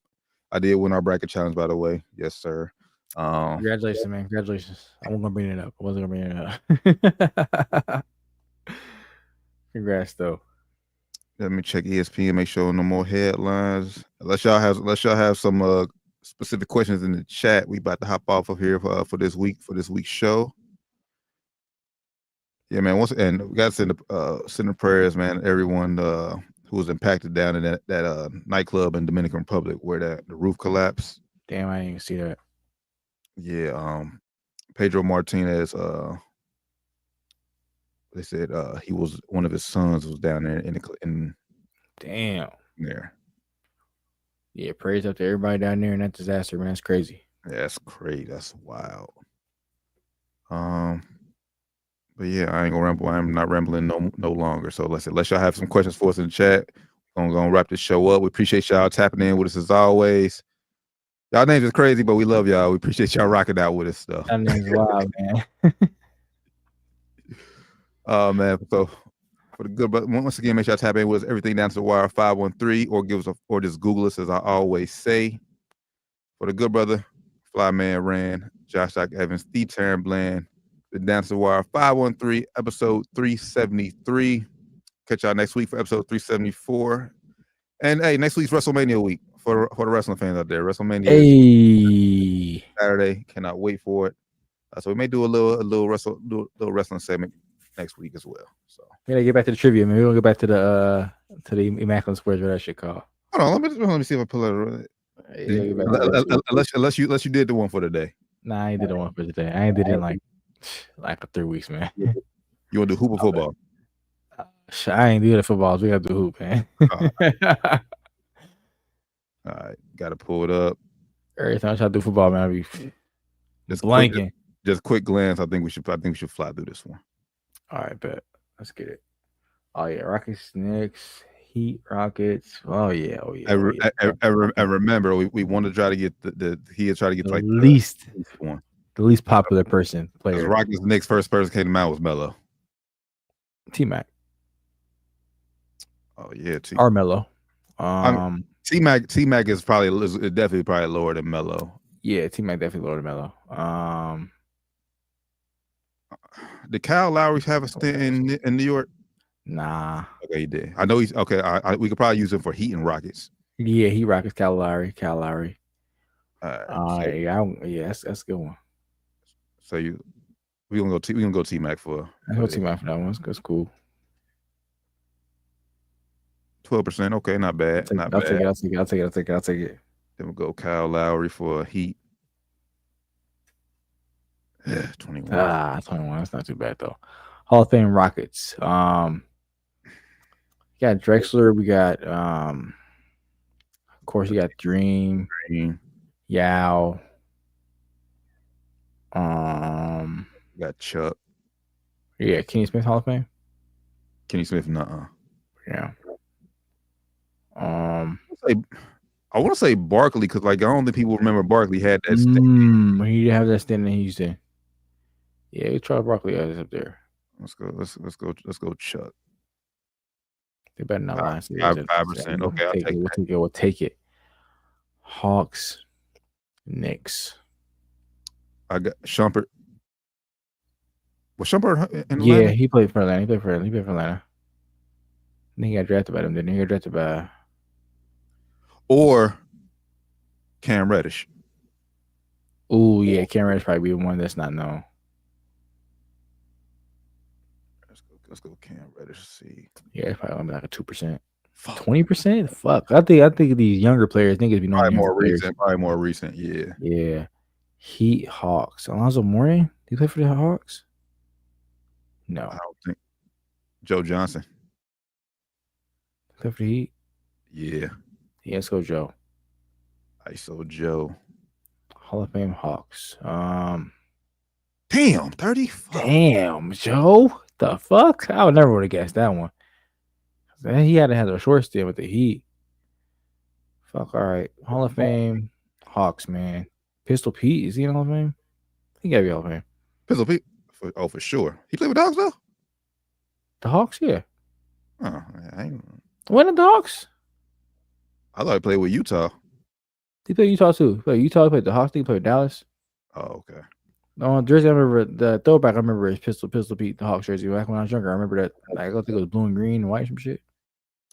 I did win our bracket challenge, by the way. Yes, sir. Congratulations, man. Congratulations. I wasn't gonna bring it up. I wasn't gonna bring it up. Congrats, though. Let me check ESPN, make sure no more headlines. Unless y'all have some specific questions in the chat, we about to hop off of here for this week's show. Yeah, man. And we got to send the prayers, man. Everyone who was impacted down in that nightclub in Dominican Republic where the roof collapsed. Damn, I didn't even see that. Yeah, Pedro Martinez. They said he was one of his sons was down there in damn there. Yeah, praise up to everybody down there in that disaster, man. That's crazy. Yeah, that's crazy. That's wild. But yeah, I ain't gonna ramble. I'm not rambling no longer. So let's y'all have some questions for us in the chat. I'm gonna wrap this show up. We appreciate y'all tapping in with us as always. Y'all names is crazy, but we love y'all. We appreciate y'all rocking out with us stuff. That name's wild, man. Man. So for the good, but once again, make sure y'all tap in with us. Everything down to the wire 513, or or just Google us, as I always say. For the good brother, Flyman Rand, Josh Doc Evans, the Taryn Bland, the Down to the Wire 513, episode 373. Catch y'all next week for episode 374. And hey, next week's WrestleMania week for the wrestling fans out there. WrestleMania Saturday. Cannot wait for it. So we may do a little wrestling segment next week as well. So we gotta get back to the trivia, man. We're gonna get back to the Immaculate Squares, what that shit called. Hold on, let me see if I pull it. Unless you did the one for today. Nah, I ain't did the one for today. I ain't did it in like 3 weeks, man. You want to do hoop or football? I ain't do the footballs. We gotta do hoop, man. All right, gotta pull it up. Every time I try to do football, man, I be just blanking. Just quick glance. I think we should fly through this one. All right, bet. Let's get it. Oh yeah, Rockets, Knicks, Heat, Rockets. Oh yeah. I remember we want to try to get the least popular player. Rockets, Knicks, first person came to mind was Melo. T-Mac. Oh yeah, or Melo. T-Mac is definitely probably lower than Melo. Yeah, T-Mac definitely lower than Melo. Did Kyle Lowry have a stint in New York? Nah. Okay, he did. I know he's okay. We could probably use him for Heat and Rockets. Yeah, Heat, Rockets, Kyle Lowry. Yeah, that's a good one. So we gonna go T-Mac for. I go T-Mac for that one. That's cool. 12%. Okay, not bad. I'll take it. Then we'll go Kyle Lowry for Heat. Yeah, 21. 21. That's not too bad though. Hall of Fame Rockets. We got Drexler. We got of course you got Dream. Yao. Got Chuck. Yeah, Kenny Smith Hall of Fame. Kenny Smith, nuh-uh. Yeah. I want to say Barkley because like I don't think people remember Barkley had that stain. He didn't have that stand in Houston. Yeah, Charles Barkley is up there. Let's go Chuck. They better not lie. 5%. Okay, We'll take it. Hawks, Knicks. I got Shumpert. Was Shumpert in Atlanta? Yeah, he played for Atlanta. He played for Atlanta. And he got drafted by them, didn't he? He got drafted by or Cam Reddish. Oh yeah, Cam Reddish probably be one that's not known. Let's go Cam Reddish. See. Yeah, it's probably like a 2%. 20%? Fuck. I think these younger players think it'd be probably more recent. Yeah. Yeah. Heat Hawks. Alonzo Mourning? Did he play for the Hawks? No. I don't think. Joe Johnson. Play for the Heat? Yeah. Yeah, let's go Joe. ISO Joe. Hall of Fame Hawks. Damn, 30. Damn, Joe. The fuck? I would never would have guessed that one. He had to have a short stint with the Heat. Fuck, all right. Hall of Fame Hawks, man. Pistol Pete, is he in Hall of Fame? He gotta be Hall of Fame. Pistol Pete? For sure. He played with Dogs, though? The Hawks, yeah. Oh, When the Hawks? I thought he played with Utah. He played Utah, too. He played Utah, he played the Hawks, he played Dallas. Oh, okay. Jersey, I remember the throwback. I remember his Pistol Pete, the Hawks jersey. Back when I was younger, I remember that. Like, I think it was blue and green and white, some shit.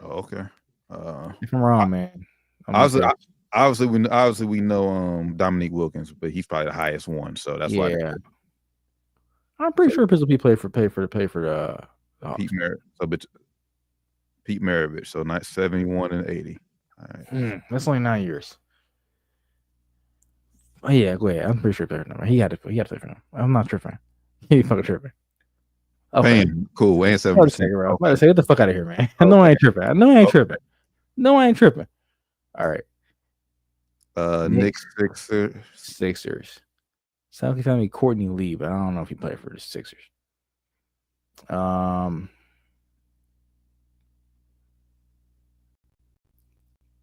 Oh, okay. If I'm wrong, man. Obviously, we know Dominique Wilkins, but he's probably the highest one. So that's why. Yeah. I'm pretty sure Pistol Pete played for the Hawks. Pete Maravich. Pete Maravich. So not 71 and 80. All right. That's only 9 years. Oh yeah, go ahead. I'm pretty sure he played for them. He had to play for them. I'm not tripping. He fucking tripping. Okay. Cool. And 7%. Okay. Say, get the fuck out of here, man. I know I ain't tripping. No, I ain't tripping. All right. Knicks Sixers. Sounds like family Courtney Lee, but I don't know if he played for the Sixers.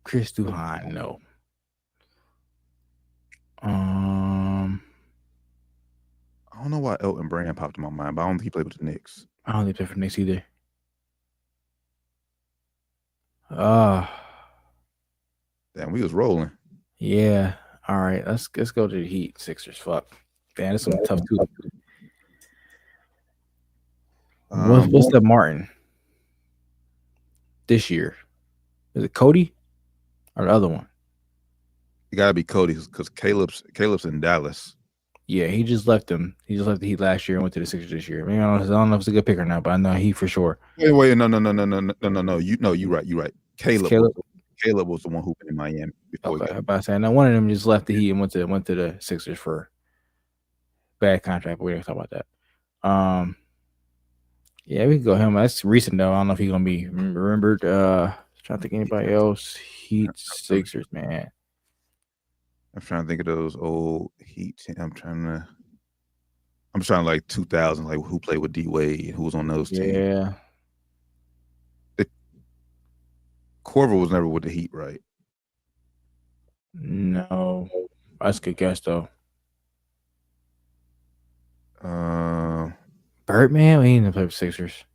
Chris Duhon, no. I don't know why Elton Brand popped in my mind, but I don't think he played with the Knicks. I don't think he played for the Knicks either. Damn, we was rolling. Yeah. All right. Let's go to the Heat. Sixers. Fuck. Damn, that's some tough too. What's the Martin this year? Is it Cody or the other one? It gotta be Cody because Caleb's in Dallas. Yeah, he just left him. He just left the Heat last year and went to the Sixers this year. Maybe I don't know if it's a good pick or not, but I know he for sure. Wait, no. You're right. Caleb was the one who been in Miami before. Okay, I'm about to say, now one of them just left the Heat and went to the Sixers for bad contract. But we didn't talk about that. Yeah, we can go him. That's recent though. I don't know if he's gonna be remembered. Trying to think anybody else. Heat Sixers, man. I'm trying to think of those old Heat. I'm trying like 2000, like who played with D Wade and who was on those teams. Yeah. Corver was never with the Heat, right? No, that's a good guess though. Birdman, he didn't play for Sixers.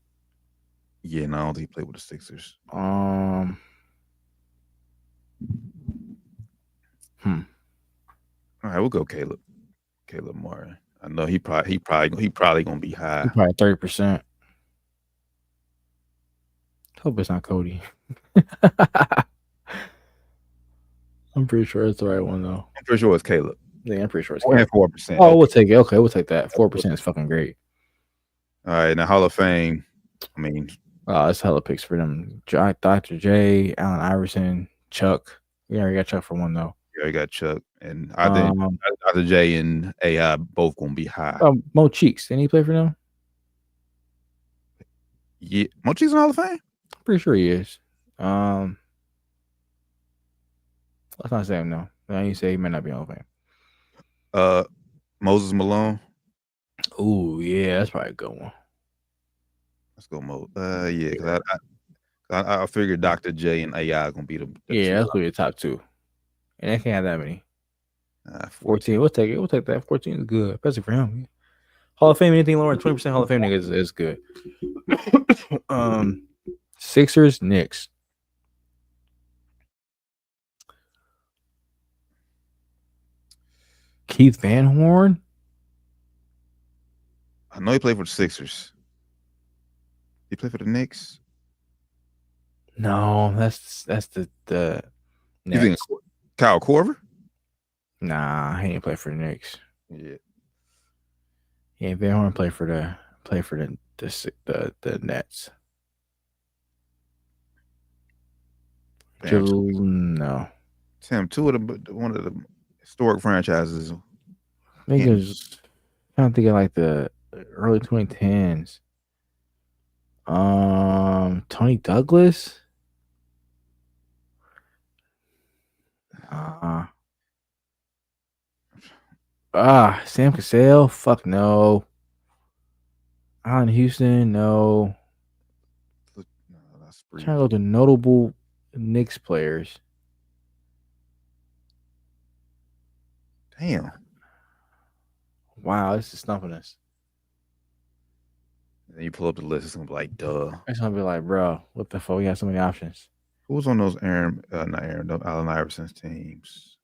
Yeah, no, I don't think he played with the Sixers. All right, we'll go Caleb Martin. I know he probably gonna be high. He probably 30%. Hope it's not Cody. I'm pretty sure it's the right one though. I'm pretty sure it's Caleb. Yeah, I'm pretty sure it's Caleb. 4%. Oh, we'll take it. Okay, we'll take that. 4% is fucking great. All right, now Hall of Fame. I mean, it's hella picks for them. Dr. J, Allen Iverson, Chuck. We already got Chuck for one though. Yeah, we got Chuck, and I think Dr. J and AI both gonna be high. Mo Cheeks, didn't he play for them? Yeah, Mo Cheeks in Hall of Fame. Pretty sure he is. Let's not say him no. Now you say he may not be in Hall of Fame. Moses Malone. Ooh, yeah, that's probably a good one. Let's go, Mo. Yeah, because I figured Dr. J and AI are gonna be the Yeah, two. that's gonna be the top two, and they can't have that many. 14. 14. We'll take it. We'll take that. 14 is good, especially for him. Hall of Fame, anything lower than 20% Hall of Fame niggas is good. Sixers, Knicks. Keith Van Horn. I know he played for the Sixers. He played for the Knicks. No, that's the You think Knicks. Kyle Korver? Nah, he didn't play for the Knicks. Yeah. Yeah, Van Horn played for the Nets. No. Tim, one of the historic franchises. Niggas trying to think of like the early 2010s. Tony Douglas. Sam Cassell. Fuck no. Allen Houston. No. Trying to go to notable Knicks players. Damn. Wow, this is stumping us. And then you pull up the list, it's gonna be like, duh. It's gonna be like, bro, what the fuck? We have so many options. Who was on those Allen Iverson's teams?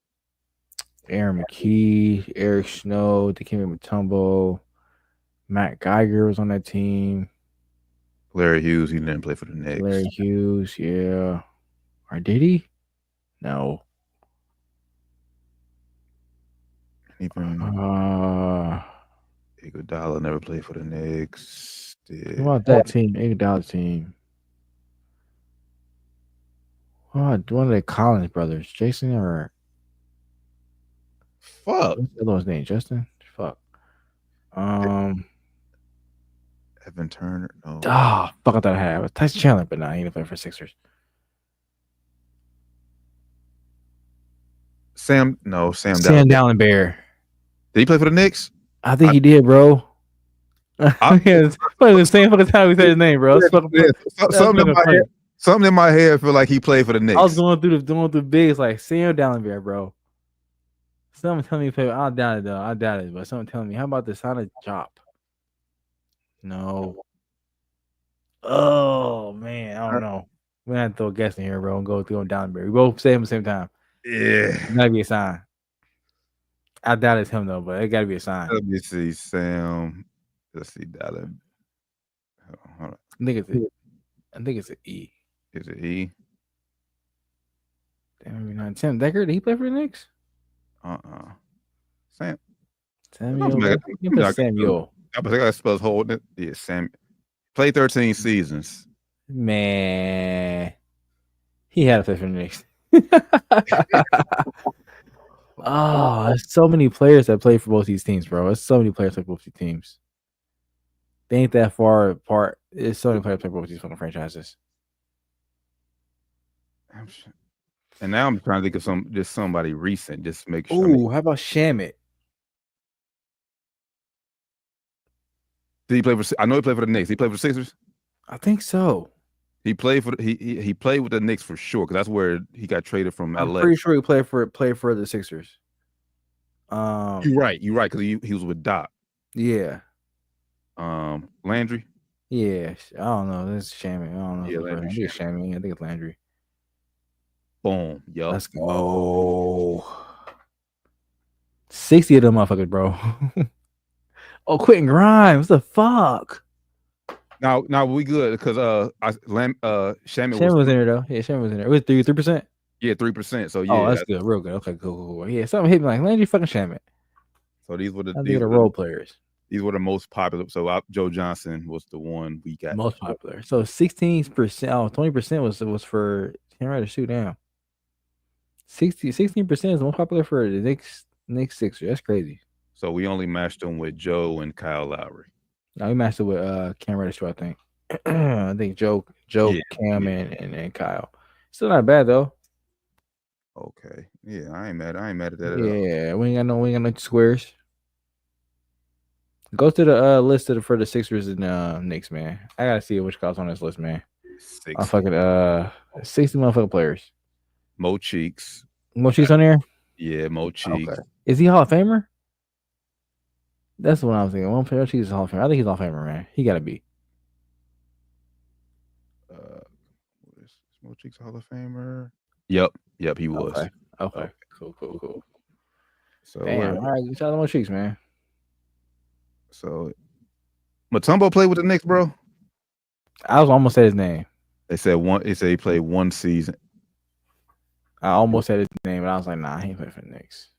Aaron McKee, Eric Snow, Dikembe Mutombo, Matt Geiger was on that team. Larry Hughes, he didn't play for the Knicks. Larry Hughes, yeah. Or did he? No. Even Iguodala never played for the Knicks. What about that team? Iguodala team. One of the Collins brothers, Jason or fuck. What's the other one's name? Justin? Fuck. Evan Turner. No. Oh, fuck! I thought I had it. Tyson Chandler, but nah, he didn't play for Sixers. Sam Dallenberg. Did he play for the Knicks? I think he did, bro. It's the same fucking time we said his name, bro. Something in my head feel like he played for the Knicks. I was going through the bigs like Sam Dallenberg, bro. Someone telling me he played. I doubt it though. I doubt it, but someone telling me, how about this? How to chop? No. Oh man, I don't know. We have to throw a guess in here, bro, and go Dallenberg. We both say him at the same time. Yeah. It gotta be a sign. I doubt it's him though, but it gotta be a sign. Let me see, Sam. Let's see, Dallenberg. Hold on. I think it's an E. Is it E? Damn, maybe not. Tim Decker, did he play for the Knicks? Samuel. I think I spelled holding it. Yeah, Sam. Played 13 seasons. Man, he had to play for the Knicks. Oh, there's so many players that play for both these teams, bro. There's so many players that play for both these teams. They ain't that far apart. There's so many players that play for both these fucking franchises. And now I'm trying to think of somebody recent, just to make sure. Ooh, how about Shamet? Did he play for? I know he played for the Knicks. He played for the Sixers. I think so. He played for he played with the Knicks for sure, because that's where he got traded from LA. I'm pretty sure he played for the Sixers. You're right, because he was with Doc. Yeah. Landry. Yeah, I don't know. This is Shamet. I don't know. Yeah, Landry. I think it's Shamet. I think it's Landry. Boom, yo. Let's go. 60 of them motherfuckers, bro. Oh, Quentin Grimes. What the fuck? Now we good, because Shamet was in there though. Yeah, Shamet was in there. It was 3%. Yeah, 3%. So yeah, oh, that's good, real good. Okay, cool. Yeah, something hit me like Landry fucking Shamet. So these were the role players. These were the most popular. So Joe Johnson was the one we got most popular. So 16%, 20% was for Cam Reddish. Shoot down. 16% is the most popular for the Knicks Sixers. That's crazy. So we only matched them with Joe and Kyle Lowry. No, we matched it with Cam Reddish, I think. I think Joe, Cam, and Kyle. Still not bad though. Okay. Yeah, I ain't mad at that. Yeah, we ain't got no squares. Go to the list for the Sixers and Knicks, man. I gotta see which guys on this list, man. 60. Fucking 60 motherfucking players. Mo Cheeks. Mo Cheeks on there? Yeah, Mo Cheeks. Okay. Is he Hall of Famer? That's what I was thinking. Mo Cheeks is Hall of Famer. I think he's Hall of Famer, man. He gotta be. Is Mo Cheeks a Hall of Famer? Yep, he was. Okay. Cool. So damn, all right, shout out to Mo Cheeks, man. So Mutombo played with the Knicks, bro. I was almost said his name. They said he played one season. I almost said his name, but I was like, nah, he ain't played for the Knicks.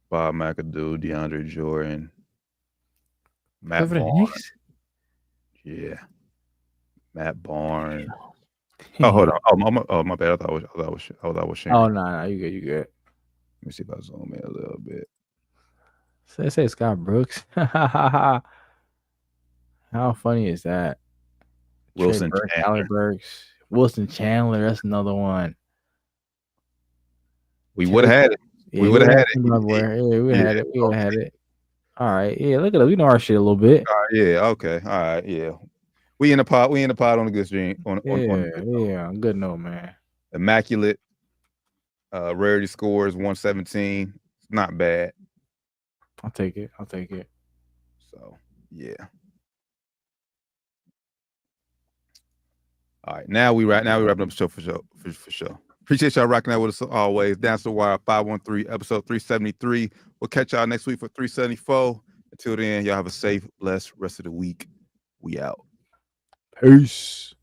Bob McAdoo, DeAndre Jordan, Matt For the Barnes. Knicks? Yeah, Matt Barnes. Oh, hold on. Oh, my bad. I thought I was sharing. Oh, nah, you good. Let me see if I zoom in a little bit. So they say Scott Brooks. How funny is that? Wilson Chandler. Wilson Chandler. That's another one. We would have had it. Yeah, we would have had it. My boy. Yeah, we would have had it. We would have had it. All right. Yeah, look at us. We know our shit a little bit. Yeah. Okay. All right. Yeah. We in the pot. We in the pot on a good stream. On Good note, man. Immaculate. Rarity scores 117. It's not bad. I'll take it. So yeah. All right. Now we wrapping up the show for sure. Appreciate y'all rocking out with us always. Down to the Wire 513, episode 373. We'll catch y'all next week for 374. Until then, y'all have a safe, blessed rest of the week. We out. Peace.